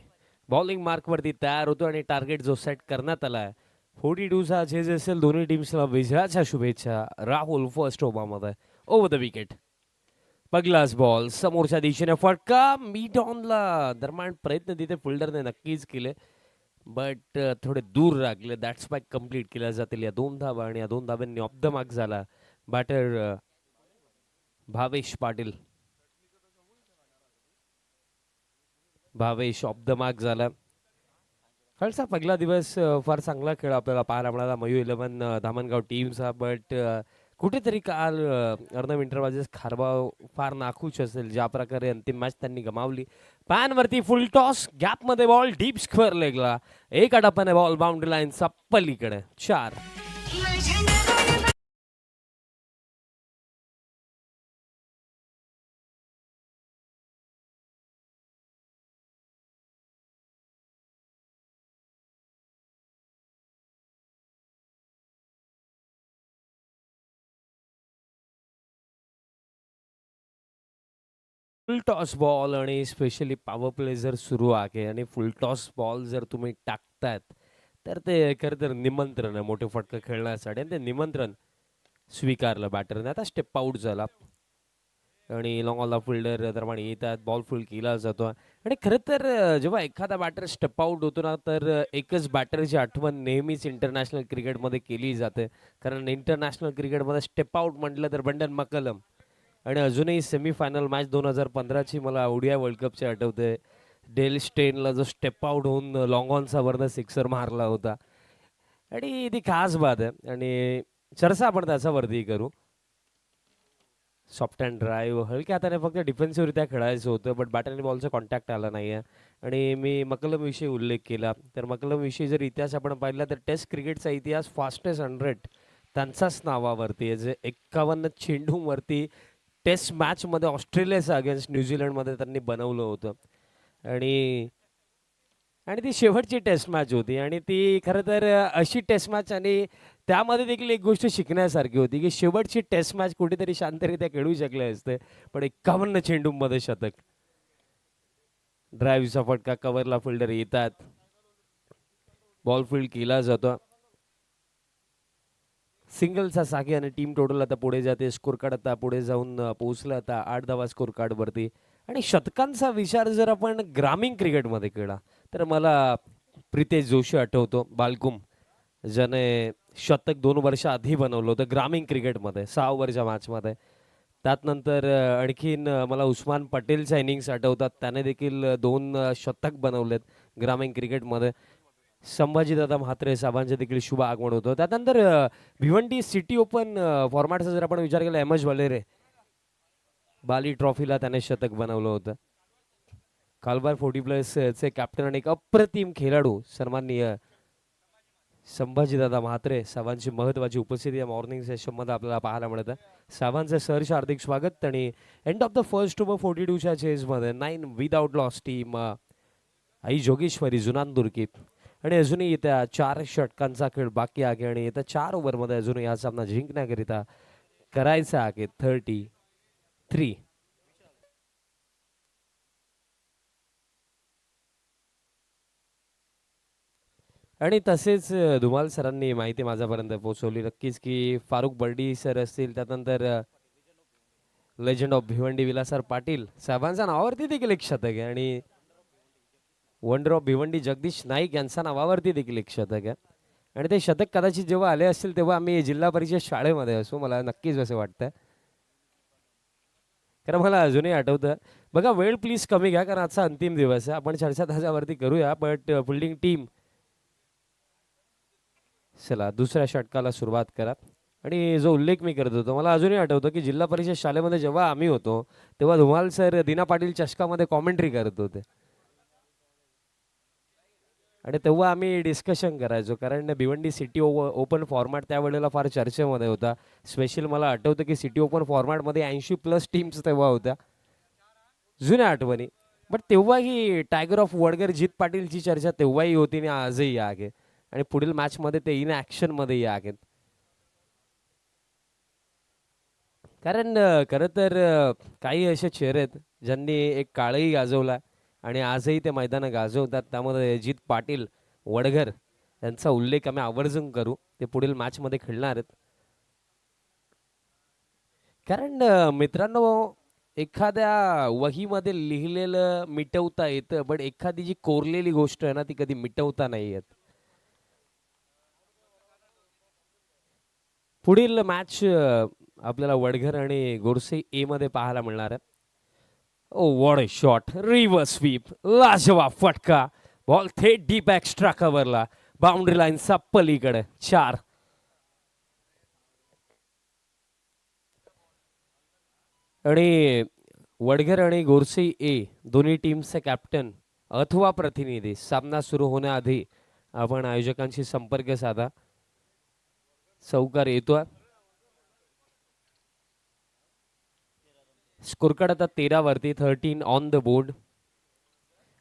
बॉलिंग मार्कवरती तयार होतो आणि टार्गेट जो सेट करण्यात आला आहे 42चा झेज असेल. दोन्ही टीम्सला विजयाच्या शुभेच्छा. राहुल फर्स्ट ओव्हरमध्ये ओव्हर द विकेट. पहिलाच बॉल समोरच्या दिशेने फटका मीट ऑनला. दरम्यान प्रयत्न तिथे फिल्डरने नक्कीच केले बट थोडे दूर लागले. दॅट स्पाइक कंप्लीट केल्या जातील या 2 धावा आणि या 2 धाब्यांनी ऑफ द मार्क झाला batter Bhavesh Patil. Bhavesh off the mark झाला. कालचा पहिला दिवस फार चांगला खेळ आपल्याला पाहायला मिळाला मयू 11 धामणगाव टीमचा बट कुठेतरी काल अर्णव इंटरवाजेस खारबाव फार नाखुश असेल ज्या प्रकारे अंतिम मॅच त्यांनी गमावली. पॅनवरती फुल टॉस गॅपमध्ये बॉल डीप स्क्वेअर लेगला. एका टप्प्याने बॉल बाउंड्री लाईनचा पलीकडे 4. फुल टॉस बॉल आणि स्पेशली पॉवर प्ले जर सुरू आहे आणि फुल टॉस बॉल जर तुम्ही टाकतायत तर ते खरं तर निमंत्रण आहे मोठे फटके खेळण्यासाठी आणि ते निमंत्रण स्वीकारलं बॅटरने. आता स्टेप आउट झाला आणि लॉंग ऑल फिल्डर दरम्यान येतात. बॉल फुल केला जातो आणि खरं तर जेव्हा एखादा बॅटर स्टेप आउट होतो ना तर एकच बॅटरची आठवण नेहमीच इंटरनॅशनल क्रिकेटमध्ये केली जाते. कारण इंटरनॅशनल क्रिकेटमध्ये स्टेप आउट म्हटलं तर बंडन मकलम आणि अजूनही सेमीफायनल मॅच 2015ची मला ओडिया वर्ल्ड कपची आठवते. डेल स्टेनला जो स्टेप आउट होऊन लॉंग ऑनचा वरनं सिक्सर मारला होता आणि ती खास बात आहे आणि चर्चा आपण त्याच्यावरती करू. सॉफ्ट अँड ड्राईव्ह हलक्या हाताने फक्त डिफेन्सिव्हरित्या खेळायचं होतं बट बॅट आणि बॉलचा कॉन्टॅक्ट आला नाही आहे. आणि मी मकलमविषयी उल्लेख केला तर मकलमविषयी जर इतिहास आपण पाहिला तर टेस्ट क्रिकेटचा इतिहास फास्टेस्ट 100 त्यांचाच नावावरती आहे. जे 51 चेंडूवरती टेस्ट मॅचमध्ये ऑस्ट्रेलियाचा अगेन्स्ट न्यूझीलंडमध्ये त्यांनी बनवलं होतं आणि आणि ती शेवटची टेस्ट मॅच होती आणि ती खरं तर अशी टेस्ट मॅच आणि त्यामध्ये देखील एक गोष्ट शिकण्यासारखी होती की शेवटची टेस्ट मॅच कुठेतरी शांतरित्या खेळू शकले असते पण 51 चेंडूमध्ये शतक. ड्राईव्हचा फटका कव्हरला फिल्डर येतात. बॉल फील्ड केला जातो. सिंगलचा सागे आणि टीम टोटल आता पुढे जाते. स्कोर कार्ड आता पुढे जाऊन पोहोचलं आता 8 धावा स्कोर कार्डवरती. आणि शतकांचा विचार जर आपण ग्रामीण क्रिकेटमध्ये केला तर मला प्रितेश जोशी आठवतो बालकुम ज्याने शतक 2 वर्ष आधी बनवलं होतं ग्रामीण क्रिकेटमध्ये 6 ओव्हरच्या मॅचमध्ये. त्यानंतर आणखीन मला उस्मान पटेलच्या इनिंग्स आठवतात. त्याने देखील 2 शतक बनवलेत ग्रामीण क्रिकेटमध्ये. संभाजीदादा म्हात्रे साहेबांचे देखील शुभ आगमन होतं. त्यानंतर भिवंडी सिटी ओपन फॉर्मॅटचा जर आपण विचार केला एम एस वलेरे बाली ट्रॉफीला त्याने शतक बनवलं होतं. कालबार 40+ चे कॅप्टन आणि एक अप्रतिम खेळाडू सन्माननीय संभाजीदादा म्हात्रे साहेबांची महत्त्वाची उपस्थिती या मॉर्निंग सेशनमध्ये आपल्याला पाहायला मिळतं. साहेबांचं सहर्ष हार्दिक स्वागत. आणि end of the first over 42च्या चेजमध्ये 9 without loss team Aai Jogeshwari Junandurgi आणि अजूनही येत्या 4 षटकांचा खेळ बाकी आहे आणि येत्या 4 ओव्हरमध्ये अजूनही हा सामना जिंकण्याकरिता करायचा आहे 33. आणि तसेच धुमाल सरांनी माहिती माझ्यापर्यंत पोहोचवली नक्कीच की फारुख बर्डी सर असतील. त्यानंतर लेजंड ऑफ भिवंडी विलासर पाटील साहेबांच्या नावावरती देखील एक शतक आहे आणि वंडर ऑफ भिवंडी जगदीश नाईक यांच्या नावावरती देखील एक शतक आहे आणि ते शतक कदाचित जेव्हा आले असतील तेव्हा आम्ही जिल्हा परिषद शाळेमध्ये असू, मला नक्कीच असं वाटतं. कारण मला अजूनही आठवतं. बघा वेळ प्लीज कमी घ्या कारण आजचा अंतिम दिवस आहे. आपण चर्चा त्याच्यावरती करूया बट फिल्डिंग टीम चला दुसऱ्या षटकाला सुरुवात करा. आणि जो उल्लेख मी करत होतो मला अजूनही आठवतं की जिल्हा परिषद शाळेमध्ये जेव्हा आम्ही होतो तेव्हा धुमाल सर दिना पाटील चषकामध्ये कॉमेंट्री करत होते आणि तेव्हा आम्ही डिस्कशन करायचो कारण भिवंडी सिटी ओपन फॉर्मॅट त्यावेळेला फार चर्चेमध्ये होता. स्पेशल मला आठवतं की सिटी ओपन फॉर्मॅटमध्ये 80+ टीम्स तेव्हा होत्या, जुन्या आठवणी. बट तेव्हाही टायगर ऑफ वडगर जित पाटीलची चर्चा तेव्हाही होती आणि आजही आहे आणि पुढील मॅचमध्ये ते इन ॲक्शनमध्येही आहेत. कारण खरं तर काही असे चेहरे आहेत ज्यांनी एक काळही गाजवला आणि आजही ते मैदानं गाजवतात. त्यामध्ये जित पाटील वडघर यांचा उल्लेख आम्ही आवर्जून करू. ते पुढील मॅचमध्ये खेळणार आहेत. कारण मित्रांनो एखाद्या वहीमध्ये लिहिलेलं मिटवता येतं बट एखादी जी कोरलेली गोष्ट आहे ना ती कधी मिटवता नाही येत. पुढील मॅच आपल्याला वडघर आणि गोरसे ए मध्ये पाहायला मिळणार आहे. Oh what a shot, reverse sweep, लाजवाब फटका, बॉल थेट डीप एक्स्ट्रा कव्हरला, बाउंड्री लाईनचा पलीकडे 4. आणि वडघर आणि गोरसे ए दोन्ही टीमचे कॅप्टन अथवा प्रतिनिधी सामना सुरू होण्याआधी आपण आयोजकांशी संपर्क साधा. चौकार येतोय. स्कोर कार्ड आता 13 वरती, 13 ऑन द बोर्ड.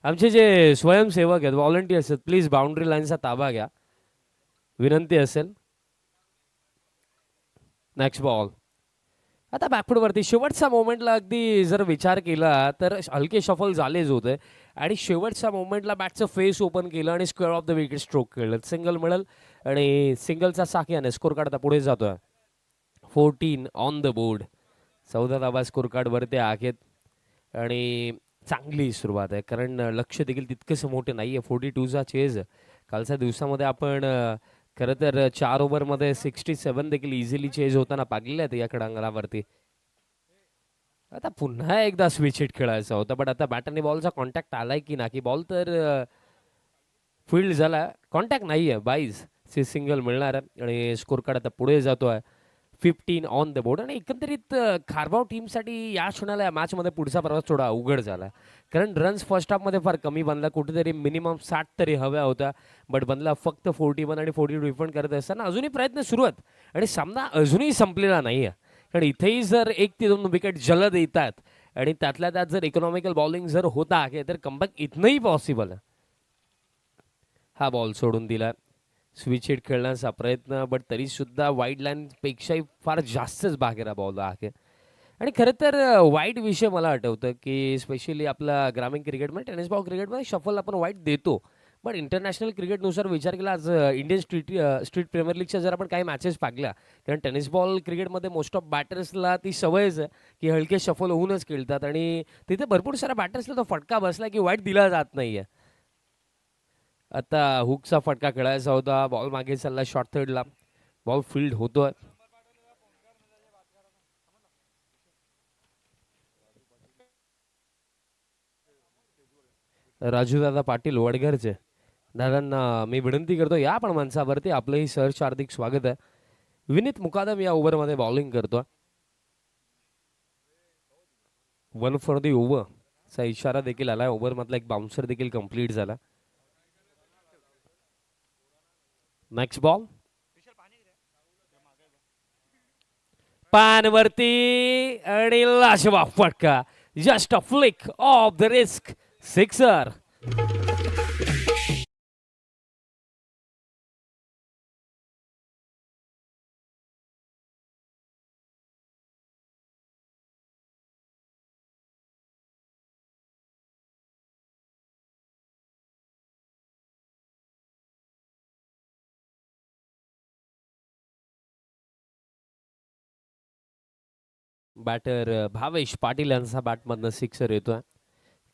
आमचे जे स्वयंसेवक आहेत व्हॉलंटियर्स आहेत प्लीज बाउंड्री लाईनचा ताबा घ्या, विनंती असेल. नेक्स्ट बॉल आता बॅकफूट वरती. शेवटच्या मोमेंटला अगदी जर विचार केला तर हलके शफल झालेच होते आणि शेवटच्या मोमेंटला बॅटचं फेस ओपन केलं आणि square of the wicket stroke केलं. सिंगल मिळेल आणि सिंगलचा साखियाने स्कोर कार्ड आता पुढे जातोय. 14 ऑन द बोर्ड. 14 धावा स्कोर कार्डवरती आहेत आणि चांगली सुरुवात आहे कारण लक्ष देखील तितकंसं मोठं नाही आहे. 42चा चेज कालच्या दिवसामध्ये आपण खरं तर 4 ओव्हरमध्ये 67 देखील इझिली चेज होताना पाहिलेले आहेत या खेळांगणावरती. आता पुन्हा एकदा स्विच हिट खेळायचा होता बट आता बॅट आणि बॉलचा कॉन्टॅक्ट आलाय की ना की बॉल तर फील्ड झाला, कॉन्टॅक्ट नाही आहे. 22 सिंगल मिळणार आहे आणि स्कोर कार्ड आता पुढे जातोय. 15 ऑन द बोर्ड. आणि एकंदरीत खारबाव टीमसाठी या क्षणाला या मॅचमध्ये पुढचा प्रवास थोडा अवघड झाला कारण रन्स फर्स्ट हाफमध्ये फार कमी बनला. कुठेतरी मिनिमम 60 तरी हव्या होत्या बट बनला फक्त 41 आणि 42 डिफेंड करत असताना अजूनही प्रयत्न सुरू आहेत आणि सामना अजूनही संपलेला नाही आहे. कारण इथेही जर 1 ते 2 विकेट जलद येतात आणि त्यातल्या त्यात जर इकॉनॉमिकल बॉलिंग जर होत आहे तर कमबॅक इथनंही पॉसिबल आहे. हा बॉल सोडून दिला. स्विच हिट खेळण्याचा प्रयत्न बट तरी सुद्धा वाईड लाईन पेक्षाही फार जास्तच बाहेर बॉल आहे. आणि खरं तर वाईट विषय मला आठवतं की स्पेशली आपला ग्रामीण क्रिकेटमध्ये टेनिस बॉल क्रिकेटमध्ये शफल आपण वाईट देतो बट इंटरनॅशनल क्रिकेटनुसार विचार केला आज इंडियन स्ट्रीट प्रीमियर लीगच्या जर आपण काही मॅचेस पाहिल्या कारण टेनिस बॉल क्रिकेटमध्ये मोस्ट ऑफ बॅटर्सला ती सवयच आहे की हलके शफल होऊनच खेळतात आणि तिथे भरपूर साऱ्या बॅटर्सला तो फटका बसला की वाईट दिला जात नाही आहे. आता हुकचा फटका खेळायचा होता, बॉल मागे चालला शॉर्ट थर्डला, बॉल फील्ड होतोय. राजूदादा पाटील वडघरचे दादांना मी विनंती करतो या पण माणसावरती. आपलंही सहर्ष हार्दिक स्वागत आहे. विनीत मुकादम या ओव्हरमध्ये बॉलिंग करतो. 1 फॉर दी ओव्हर चा इशारा देखील आला. ओव्हर मधला एक बाउन्सर देखील कंप्लीट झाला. नेक्स्ट बॉल पानवरती आणि लाजवाब फटका. Just a flick off the wrist, sixer. Batter Bhavesh Patil यांचा बॅटमधनं सिक्सर येतोय.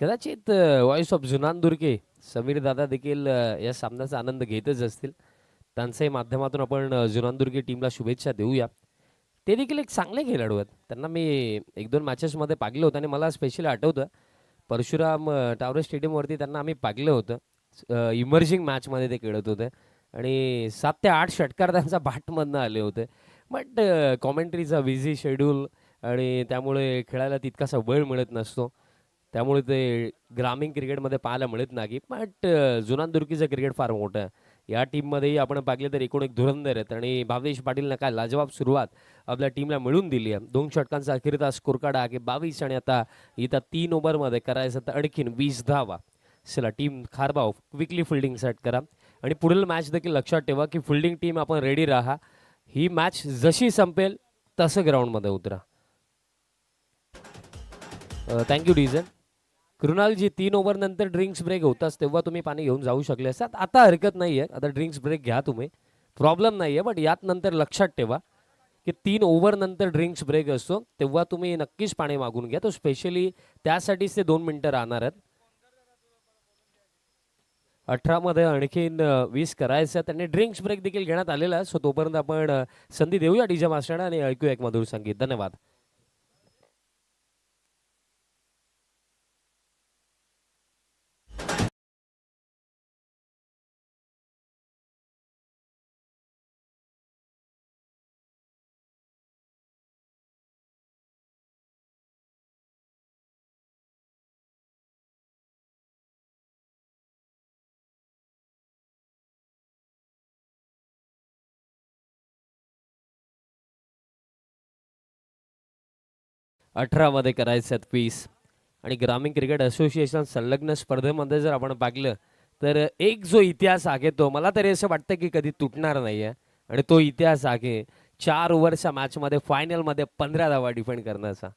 कदाचित व्हॉइस ऑफ जुनानदुर्गे समीर दादा देखील या सामन्याचा आनंद घेतच असतील. त्यांच्याही माध्यमातून आपण जुनानदुर्गे टीमला शुभेच्छा देऊया. ते देखील एक चांगले खेळाडू आहेत. त्यांना मी 1-2 मॅचेसमध्ये पाहिलं होतं आणि मला स्पेशली आठवतं परशुराम टावरे स्टेडियमवरती त्यांना आम्ही पाहिलं होतं. इमर्जिंग मॅचमध्ये ते खेळत होते आणि 7 ते 8 षटकार त्यांचा बॅटमधनं आले होते. बट कॉमेंट्रीचा बिझी शेड्यूल आणि त्यामुळे खेळायला तितकासा वेळ मिळत नसतो. त्यामुळे ते ग्रामीण क्रिकेटमध्ये पाहायला मिळत नाही. बट जुनानदुर्गीचं क्रिकेट फार मोठं आहे. या टीममध्येही आपण पाहिलं तर एकूण एक धुरंधर आहेत आणि भावेश पाटीलनं काय लाजवाब सुरुवात आपल्या टीमला मिळून दिली आहे. 2 षटकांचा अखेरचा स्कोर कार्ड आहे 22 आणि आता इथं 3 ओव्हरमध्ये करायचं तर आणखीन 20 धावा. चला टीम खारबाव क्विकली फिल्डिंग सेट करा आणि पुढील मॅच देखील लक्षात ठेवा की फिल्डिंग टीम आपण रेडी राहा. ही मॅच जशी संपेल तसं ग्राउंडमध्ये उतरा. थँक्यू डिझन. कृणालजी 3 ओव्हर नंतर ड्रिंक्स ब्रेक होताच तेव्हा तुम्ही पाणी घेऊन जाऊ शकले असतात. आता हरकत नाही आहे, आता ड्रिंक्स ब्रेक घ्या तुम्ही, प्रॉब्लेम नाही आहे. बट यात नंतर लक्षात ठेवा की 3 ओव्हर नंतर ड्रिंक्स ब्रेक असतो तेव्हा तुम्ही नक्कीच पाणी मागून घ्या. तो स्पेशली त्यासाठीच ते 2 मिनिटं राहणार आहेत. 18 मध्ये आणखीन 20 करायचं आहे. त्यांनी ड्रिंक्स ब्रेक देखील घेण्यात आलेला आहे. सो तोपर्यंत आपण संधी देऊया डीजे मास्टरला आणि ऐकूया एक मधुर संगीत. धन्यवाद. मध्ये करायचं आहेत 20 आणि ग्रामीण क्रिकेट असोसिएशन संलग्न स्पर्धेमध्ये जर आपण पाहिलं तर एक जो इतिहास आहे तो मला तरी असं वाटतं की कधी तुटणार नाही आहे आणि तो इतिहास आहे 4 ओव्हरच्या मॅचमध्ये फायनलमध्ये 15 धावा डिफेंड करण्याचा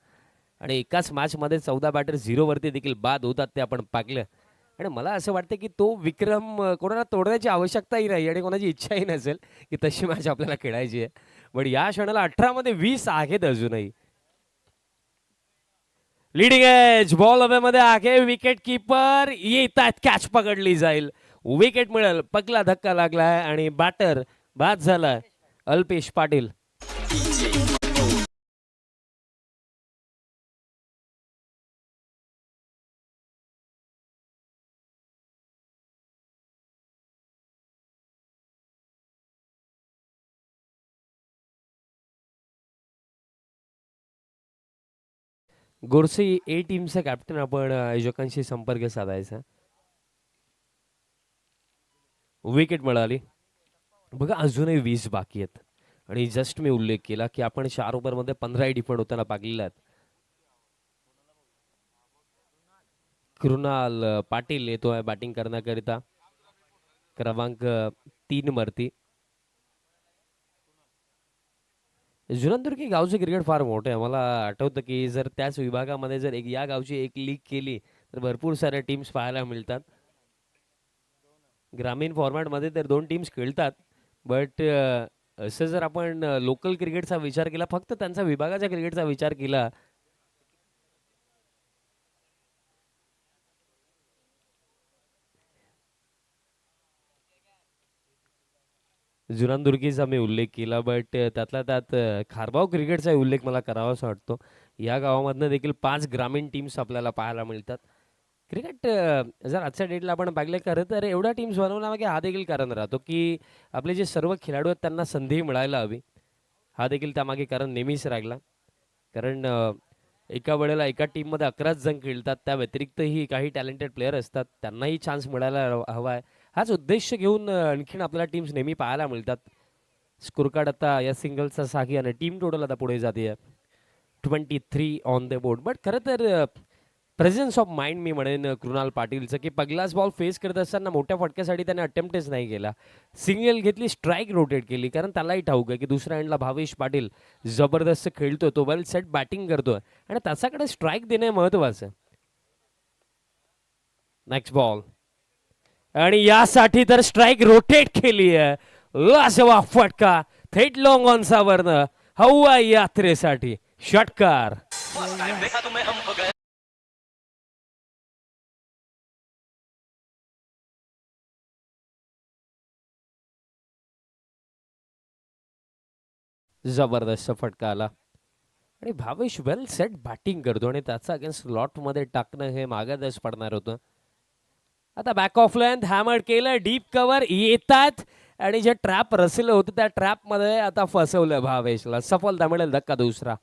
आणि एकाच मॅचमध्ये 14 बॅटर 0 वरती देखील बाद होतात ते आपण पाहिलं. आणि मला असं वाटतं की तो विक्रम कोणाला तोडण्याची आवश्यकताही नाही आणि कोणाची इच्छाही नसेल की तशी मॅच आपल्याला खेळायची आहे. पण या क्षणाला 18 मध्ये 20 आहेत अजूनही. लीडिंग एज बॉल हवे मध्ये आहे. विकेट कीपर येतात, कॅच पकडली जाईल, विकेट मिळेल. पकला धक्का लागलाय आणि बॅटर बाद झालाय अल्पेश पाटील. गोरसे ए टीमचा कॅप्टन आपण आयोजकांशी संपर्क साधायचा. विकेट मिळाली. बघा अजूनही 20 बाकी आहेत आणि जस्ट मी उल्लेख केला की आपण 4 ओव्हरमध्ये 15 डिफेंड होताना पाहिलेला आहेत. कृणाल पाटील येतोय बॅटिंग करण्याकरिता क्रमांक 3 वरती. जुनानदुर्गी गावचे क्रिकेट फार मोठे आहे. मला आठवतं की जर त्याच विभागामध्ये जर एक या गावची एक लीग केली तर भरपूर साऱ्या टीम्स पाहायला मिळतात. ग्रामीण फॉर्मॅटमध्ये तर 2 टीम्स खेळतात. बट असं जर आपण लोकल क्रिकेटचा विचार केला, फक्त त्यांचा विभागाच्या क्रिकेटचा विचार केला जुनानदुर्गीचा मी उल्लेख केला. बट त्यातला त्यात खारबाव क्रिकेटचा उल्लेख मला करावासा वाटतो. या गावामधनं देखील 5 ग्रामीण टीम्स आपल्याला पाहायला मिळतात. क्रिकेट जर आजच्या डेटला आपण पाहिलं खरं तर एवढ्या टीम्स बनवण्यामागे हा देखील कारण राहतो की आपले जे सर्व खेळाडू आहेत त्यांना संधी मिळायला हवी. हा देखील त्यामागे कारण नेहमीच राहिला. कारण एका वेळेला एका टीममध्ये 11च जण खेळतात. त्या व्यतिरिक्तही काही टॅलेंटेड प्लेयर असतात, त्यांनाही चान्स मिळायला हवा आहे. हाच उद्देश घेऊन आणखीन आपल्याला टीम्स नेहमी पाहायला मिळतात. स्कोर कार्ड आता या सिंगलचा साखी आणि टीम टोटल आता पुढे जाते 23 ऑन द बोर्ड. बट खरं तर प्रेझेन्स ऑफ माइंड मी म्हणेन कृणाल पाटीलचं की पहिलाच बॉल फेस करत असताना मोठ्या फटक्यासाठी त्याने अटेम्प्टच नाही केला. सिंगल घेतली, स्ट्राईक रोटेट केली. कारण त्यालाही ठाऊक आहे की दुसऱ्या एंडला भावेश पाटील जबरदस्त खेळतो, तो वेल सेट बॅटिंग करतोय आणि त्याच्याकडे स्ट्राईक देणे महत्वाचं. नेक्स्ट बॉल आणि यासाठी तर स्ट्राईक रोटेट केली आहे. लाजवाब फटका थेट लॉंग ऑनसावरनं हवाई यात्रेसाठी षटकार. जबरदस्त फटका आला आणि भावेश वेल सेट बॅटिंग करतो आणि त्याचा अगेन्स्ट लॉटमध्ये टाकणं हे मागादच पडणार होतं. आता बॅक ऑफ लेंथ हॅमर केलं, डीप कव्हर येतात आणि जे ट्रॅप रचलं होतं त्या ट्रॅपमध्ये आता फसवलं भावेशला. सफलता मिळेल, धक्का दुसरा.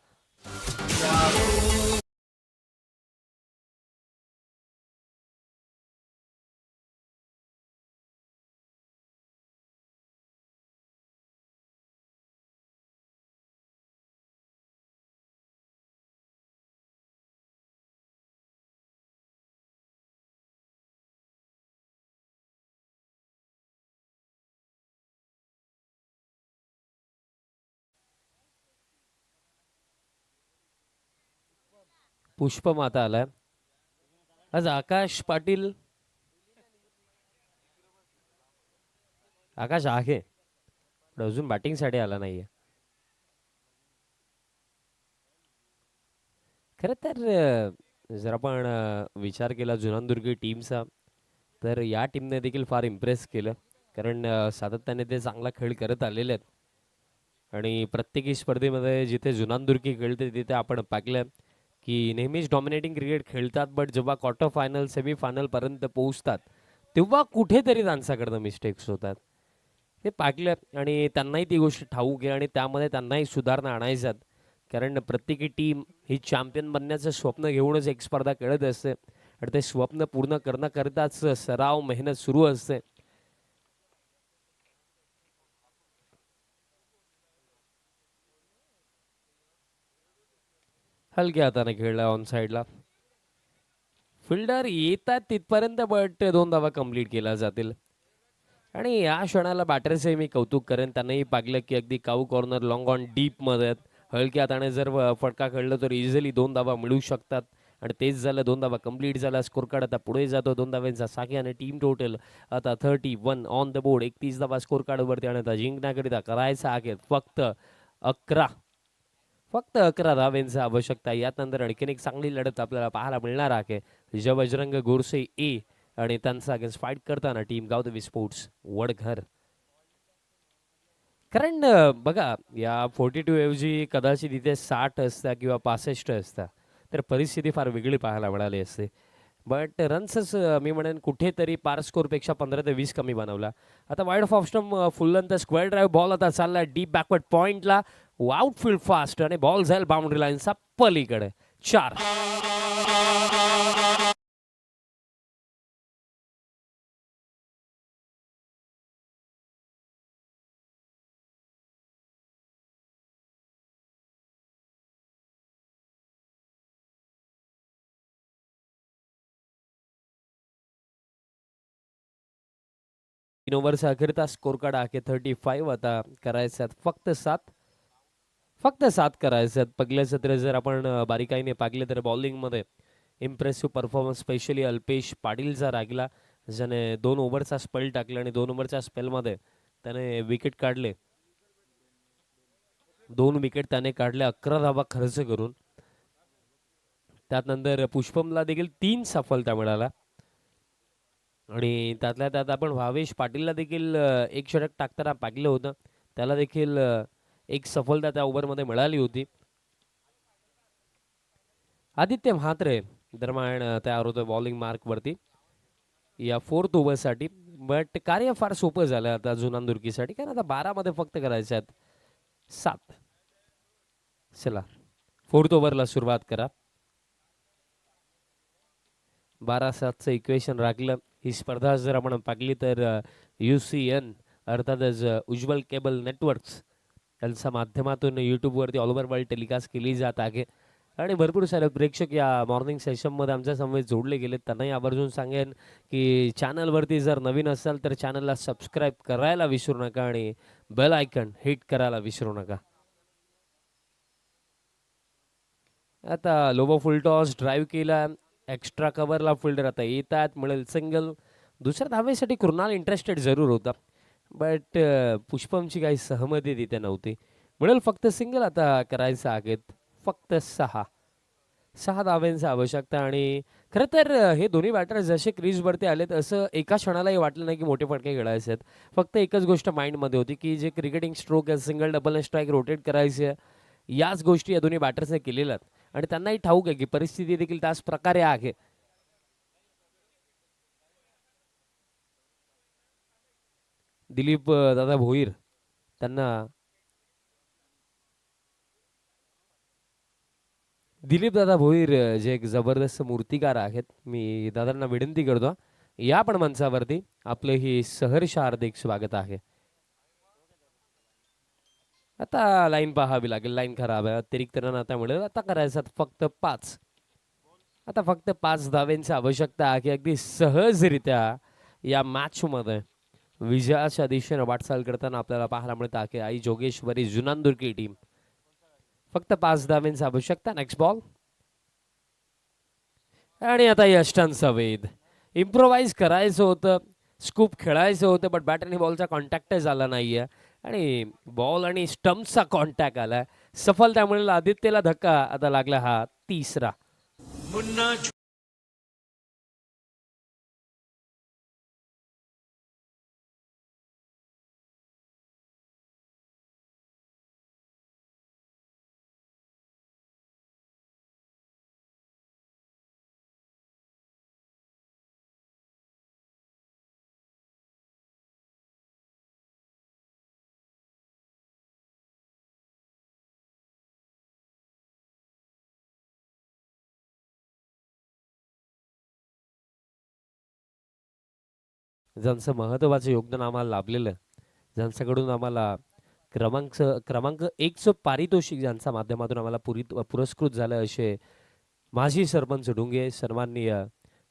पुष्पमाता आलाय. आज आकाश पाटील, आकाश आहे पण अजून बॅटिंगसाठी आला नाहीये. खरं तर जर आपण विचार केला जुनानदुर्गी टीमचा, तर या टीमने देखील फार इम्प्रेस केलं. कारण सातत्याने ते चांगला खेळ करत आलेले आहेत आणि प्रत्येकी स्पर्धेमध्ये जिथे जुनानदुर्गी खेळते तिथे आपण पाहिलं की नेहमीच डॉमिनेटिंग क्रिकेट खेळतात, बट जेव्हा क्वार्टर फायनल सेमीफायनलपर्यंत पोहोचतात तेव्हा कुठेतरी त्यांच्याकडनं मिस्टेक्स होतात. हे पाहिलं आणि त्यांनाही ती गोष्ट ठाऊक आहे आणि त्यामध्ये त्यांनाही सुधारणा आणायच्यात. कारण प्रत्येकी टीम ही चॅम्पियन बनण्याचं स्वप्न घेऊनच एक स्पर्धा खेळत असते आणि ते स्वप्न पूर्ण करण्याकरताच सराव मेहनत सुरू असते. हलक्या हाताने खेळला ऑन साईडला, फिल्डर येतात तिथपर्यंत, बट 2 धावा कंप्लीट केल्या जातील. आणि या क्षणाला बॅटरचे मी कौतुक करेन. त्यांनाही पाहिलं की अगदी काऊ कॉर्नर लॉंग ऑन डीप मध्ये हलक्या हाताने जर फटका खेळलं तर इझिली 2 धावा मिळू शकतात आणि तेच झालं. 2 धावा कंप्लीट झाला. स्कोर कार्ड आता पुढे जातो 2 धाव्यांचा साखी आणि टीम टोटल आता 31 ऑन द बोर्ड. 31 धावा स्कोर कार्डवरती आणि आता जिंकण्याकरिता करायचं आहे फक्त 11 धाव्यांची आवश्यकता. यानंतर आणखीन एक चांगली लढत आपल्याला पाहायला मिळणार आहे. जय बजरंग गोरसे ए आणि त्यांचा अगेन्स्ट फाईट करताना टीम गावदेवी स्पोर्ट्स वडघर. कारण बघा या 42 ऐवजी कदाचित इथे 60 असता किंवा 65 असता तर परिस्थिती फार वेगळी पाहायला मिळाली असते. बट रन्सच मी म्हणेन कुठेतरी पार स्कोरपेक्षा 15 ते 20 कमी बनवला. आता वाईड ऑफ स्टंप फुल लेंथ स्क्वेअर ड्राईव्ह बॉल आता चालला डीप बॅकवर्ड पॉइंटला. आउटफील्ड फास्ट आणि बॉल जाईल बाउंड्री लाईनचा पलीकडे. 4. तीन ओव्हरचा अखेरचा स्कोर कार्ड आहे 35. आता करायचं फक्त 7 करायचं. पहिल्या सत्र जर आपण बारीकाईने पाहिले तर बॉलिंगमध्ये इम्प्रेसिव्ह परफॉर्मन्स स्पेशली अल्पेश पाटीलचा राहिला, ज्याने 2 ओव्हरचा स्पेल टाकला आणि 2 ओव्हरच्या स्पेलमध्ये त्याने विकेट काढले. 2 विकेट त्याने काढले 11 धावा खर्च करून. त्यानंतर पुष्पमला देखील 3 सफलता मिळाला आणि त्यातल्या त्यात आपण भावेश पाटीलला देखील एक षटक टाकताना पाहिलं होतं. त्याला देखील एक सफलता त्या ओव्हरमध्ये मिळाली होती. आदित्य म्हात्रे दरम्यान तयार होतं बॉलिंग मार्कवरती या 4th ओव्हरसाठी. बट कार्य फार सोपं झालं आता जुनानदुर्गीसाठी, कारण आता 12 मध्ये फक्त करायचे आहेत 7. चला 4th ओव्हरला सुरुवात करा. 12-7चं इक्वेशन राखलं. ही स्पर्धा जर आपण पाहिली तर UCN अर्थातच उज्ज्वल केबल नेटवर्क्स त्यांच्या माध्यमातून यूट्यूबवरती ऑल ओव्हर वर्ल्ड टेलिकास्ट केली जात आहे आणि भरपूर सारे प्रेक्षक या मॉर्निंग सेशनमध्ये आमच्या समवेत जोडले गेलेत. त्यांनाही आवर्जून सांगेन की चॅनलवरती जर नवीन असाल तर चॅनलला सबस्क्राईब करायला विसरू नका आणि बेल आयकन हिट करायला विसरू नका. आता लोबो फुल टॉस ड्राईव्ह केला, एक्स्ट्रा कव्हरला फिल्डर आता येतात, मिळेल सिंगल. दुसऱ्या धावेसाठी कृणाल इंटरेस्टेड जरूर होता, बट पुष्पमची काही सहमती तिथे नव्हती. मिळेल फक्त सिंगल. आता करायचं आहेत फक्त 6 धाव्यांची आवश्यकता आणि खरं तर हे दोन्ही बॅटर जसे क्रीजवरती आलेत असं एका क्षणालाही वाटलं नाही की मोठे फटके खेळायचे आहेत. फक्त एकच गोष्ट माइंडमध्ये होती की जे क्रिकेटिंग स्ट्रोक आहे, सिंगल डबल स्ट्राईक रोटेट करायचे आहे, याच गोष्टी या दोन्ही बॅटर्सने केलेल्या आहेत आणि त्यांनाही ठाऊक आहे की परिस्थिती देखील त्याच प्रकारे आहे. दिलीप दादा भोईर त्यांना दिलीप दादा भोईर जे एक जबरदस्त मूर्तिकार आहेत, मी दादांना विनंती करतो या पण मंचावरती आपलं ही सहर्ष हार्दिक स्वागत आहे. आता लाईन पाहावी लागेल, लाईन खराब आहे, अतिरिक्त रन आता मिळेल. आता करायचं फक्त 5. आता फक्त 5 धावेंची आवश्यकता आहे. अगदी सहजरित्या या मॅचमध्ये विजयाच्या दिशेने वाटचाल करताना आपल्याला पाहायला मिळत आहे आई जोगेश्वरी जुनांदूर की टीम. फक्त 5 धावेंची आवश्यकता. नेक्स्ट बॉल आणि आता यष्टांचा वेध. इम्प्रोवाइज करायचं होतं, स्कूप खेळायचं होतं, बट बॅट आणि बॉलचा कॉन्टॅक्ट झाला नाहीये आणि बॉल आणि स्टम्पचा कॉन्टॅक्ट आलाय. सफलता मिळेल आदित्यला धक्का. आता लागला हा 3रा. ज्यांचं महत्त्वाचं योगदान आम्हाला लाभलेलं आहे, ज्यांच्याकडून आम्हाला क्रमांक 1चं पारितोषिक ज्यांच्या माध्यमातून आम्हाला पुरस्कृत झालं असे माजी सरपंच डुंगे सन्माननीय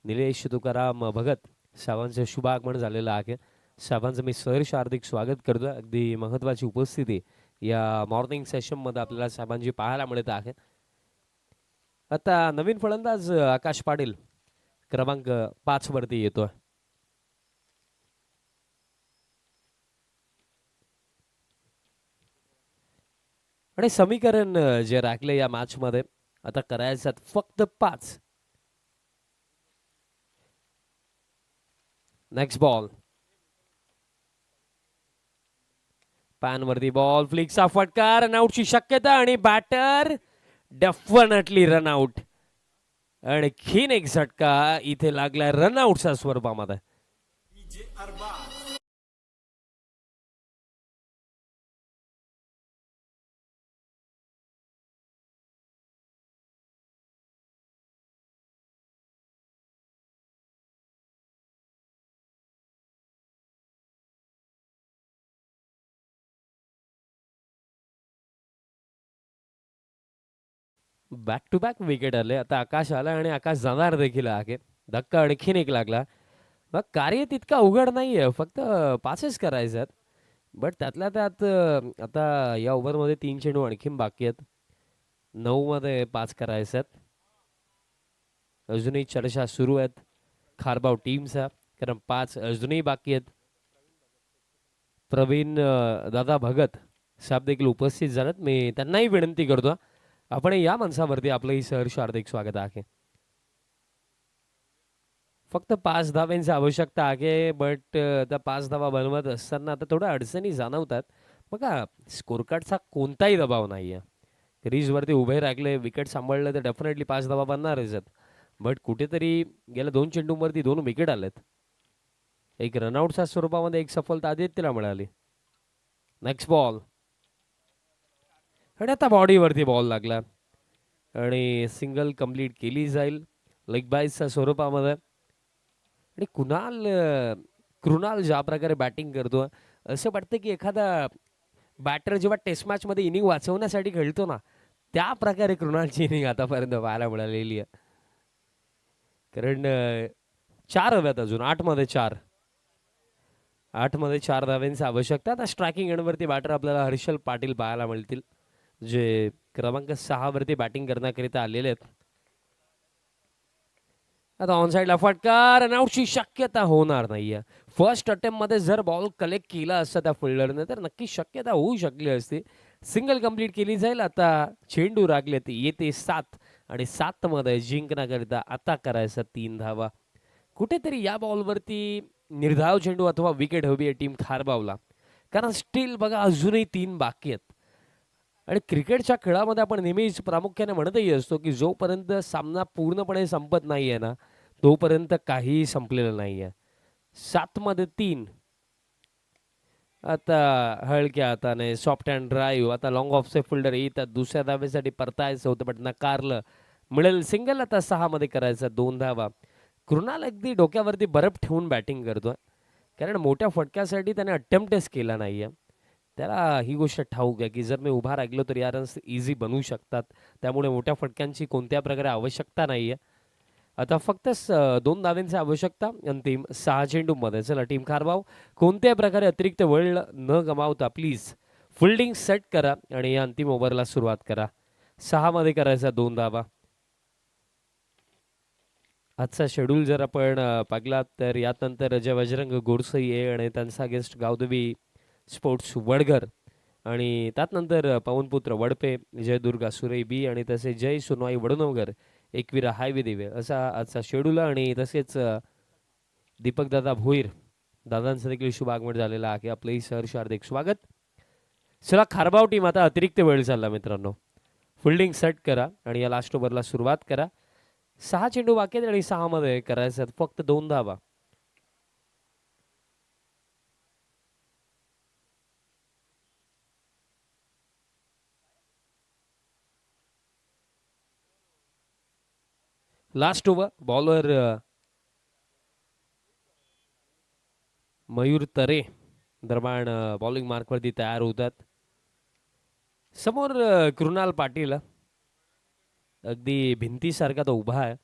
निलेश तुकाराम भगत साहेबांचं शुभागमन झालेलं आहे. साहेबांचं मी सहर्ष हार्दिक स्वागत करतो. अगदी महत्त्वाची उपस्थिती या मॉर्निंग सेशनमध्ये आपल्याला साहेबांची पाहायला मिळत आहे. आता नवीन फलंदाज आकाश पाटील क्रमांक 5 वरती येतोय. आणि समीकरण जे राखले या मॅच मध्ये आता करायचं फक्त 5. नेक्स्ट बॉल पॅन वरती बॉल, फ्लिकचा फटका, रनआउटची शक्यता आणि बॅटर डेफिनेटली रनआउट. आणखीन एक झटका इथे लागलाय रनआउटच्या स्वरूपामध्ये. बॅक टू बॅक विकेट आले. आता आकाश आला आणि आकाश जाणार देखील आहे. धक्का आणखीन एक लागला. मग कार्य तितका उघड नाहीये, फक्त 5च करायच्यात. बट त्यातल्या त्यात आता या ओव्हरमध्ये 3 चेंडू आणखीन बाकी आहेत. 9 मध्ये 5 करायच्यात. अजूनही चर्चा सुरू आहेत खारबाव टीमचा, कारण 5 अजूनही बाकी आहेत. प्रवीण दादा भगत साहेब देखील उपस्थित झालेत. मी त्यांनाही विनंती करतो आपण या माणसावरती आपलंही सहर्ष हार्दिक स्वागत आहे. फक्त 5 धाव्यांची आवश्यकता आहे. बट त्या 5 धावा बनवत असताना आता थोड्या अडचणी जाणवतात. बघा स्कोर कार्डचा कोणताही दबाव नाही आहे. क्रीजवरती उभे राखले, विकेट सांभाळलं तर डेफिनेटली 5 धावा बनणारच आहेत. बट कुठेतरी गेल्या 2 चेंडूंवरती 2 विकेट आलेत. एक रनआउटच्या स्वरूपामध्ये एक सफलता आदित्यला मिळाली. नेक्स्ट बॉल आणि आता बॉडीवरती बॉल लागला आणि सिंगल कंप्लीट केली जाईल लेग बायच्या स्वरूपामध्ये. आणि कृणाल ज्या प्रकारे बॅटिंग करतो असं वाटतं की एखादा बॅटर जेव्हा टेस्ट मॅच मध्ये इनिंग वाचवण्यासाठी खेळतो ना, त्या प्रकारे कृणालची इनिंग आतापर्यंत पाहायला मिळालेली आहे. कारण 4 हव्यात अजून, 8 मध्ये 4 धाव्यांची आवश्यकता. आता स्ट्रायकिंग एंडवरती बॅटर आपल्याला हर्षल पाटील पाहायला मिळतील, जे क्रमांक 6 वरती बॅटिंग करण्याकरिता आलेले आहेत. आता ऑन साईडला फटका, रनआउटची शक्यता होणार नाहीये. फर्स्ट अटेम्प्ट मध्ये जर बॉल कलेक्ट केला असता त्या फिल्डरने तर नक्की शक्यता होऊ शकली असती. सिंगल कंप्लीट केली जाईल. आता चेंडू राखलेत, येते 7 आणि 7 मध्ये जिंकण्याकरिता आता करायचा 3 धावा. कुठेतरी या बॉलवरती निर्धाव चेंडू अथवा विकेट हवी आहे टीम खारबावला, कारण स्टील बघा अजूनही 3 बाकी आहेत. आणि क्रिकेटच्या खेळामध्ये आपण नेहमीच प्रामुख्याने म्हणतही असतो की जोपर्यंत सामना पूर्णपणे संपत नाही आहे ना, तोपर्यंत काहीही संपलेलं नाही आहे. 7 मध्ये 3. आता हलक्या हाताने सॉफ्ट अँड ड्राईव्ह. आता लॉंग ऑफचे फिल्डर येतात, दुसऱ्या धावेसाठी परतायचं होतं पण नकारलं. मिळेल सिंगल. आता 6 मध्ये करायचं 2 धावा. कृणाल अगदी डोक्यावरती बर्फ ठेवून बॅटिंग करतोय, कारण मोठ्या फटक्यासाठी त्याने अटेम्प्टच केला नाहीये. त्याला ही गोष्ट ठाऊक आहे की जर मी उभा राहिलो तर या रन्स इझी बनवू शकतात, त्यामुळे मोठ्या फटक्यांची कोणत्या प्रकारे आवश्यकता नाहीये. आता फक्त 2 धावांची आवश्यकता अंतिम 6 चेंडूमध्ये. चला टीम खारबाव कोणत्याही प्रकारे अतिरिक्त वेळ न गमावता प्लीज फिल्डिंग सेट करा आणि या अंतिम ओव्हरला सुरुवात करा. 6 मध्ये करायचा 2 धावा. आजचा शेड्यूल जर आपण पाहिला तर यानंतर अजय बजरंग गोडसई आहे आणि त्यांचा गेस्ट गावदेवी स्पोर्ट्स वडघर, आणि त्यानंतर पवनपुत्र वडपे, जयदुर्गा सुरई बी आणि तसे जय सोनवाई वडनवगर, एकविरा हायवे देवे असा आजचा शेड्यूल. आणि तसेच दीपकदादा भोईर दादांचं देखील शुभ आगमन झालेलं आहे. आपलंही सहर्ष हार्दिक स्वागत. चला खारबाव टीम आता अतिरिक्त वेळ चालला मित्रांनो. फिल्डिंग सेट करा आणि या लास्ट ओव्हरला सुरुवात करा. 6 चेंडू बाकी आहेत आणि 6 मध्ये करायचं फक्त 2 धावा. Last over. बॉलर मयूर तरे दरम्यान बॉलिंग मार्कवरती तयार होतात. समोर कृणाल पाटील अगदी भिंतीसारखा तो उभा आहे,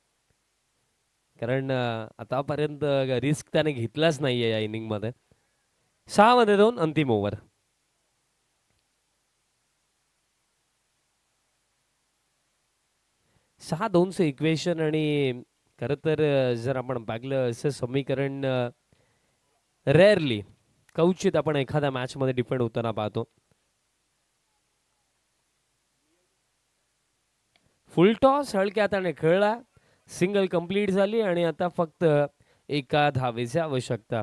कारण आतापर्यंत रिस्क त्याने घेतलाच नाहीये या इनिंगमध्ये. 6 मध्ये 2 अंतिम ओव्हर. सहा 2चं इक्वेशन. आणि खरं तर जर आपण पाहिलं असं समीकरण रेअरली कवचित आपण एखाद्या मॅचमध्ये डिपेंड होताना पाहतो. फुल टॉस हलक्या हाताने खेळला, सिंगल कंप्लीट झाली आणि आता फक्त एका धावेची आवश्यकता.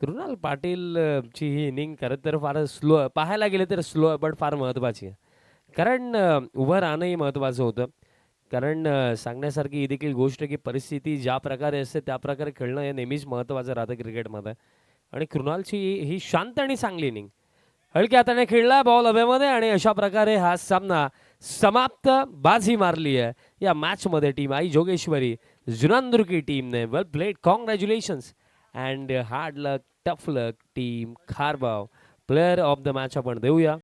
कृणाल पाटील ची ही इनिंग खरं तर फार स्लो पाहायला गेले तर स्लो आहे, पण फार महत्वाची आहे, कारण उभं राहणंही महत्वाचं होतं. कारण सांगण्यासारखी ही देखील गोष्ट की परिस्थिती ज्या प्रकारे असते त्या प्रकारे खेळणं हे नेहमीच महत्वाचं राहतं क्रिकेटमध्ये. आणि कृणालची ही शांत आणि चांगली इनिंग. हलक्या हाताने खेळला, बॉल हवेमध्ये आणि अशा प्रकारे हा सामना समाप्त. बाजी मारली आहे या मॅच मध्ये टीम आई जोगेश्वरी जुनांदूर की टीमने. Well played, congratulations and hard luck, tough luck team Kharbav. Player of the match आपण देऊया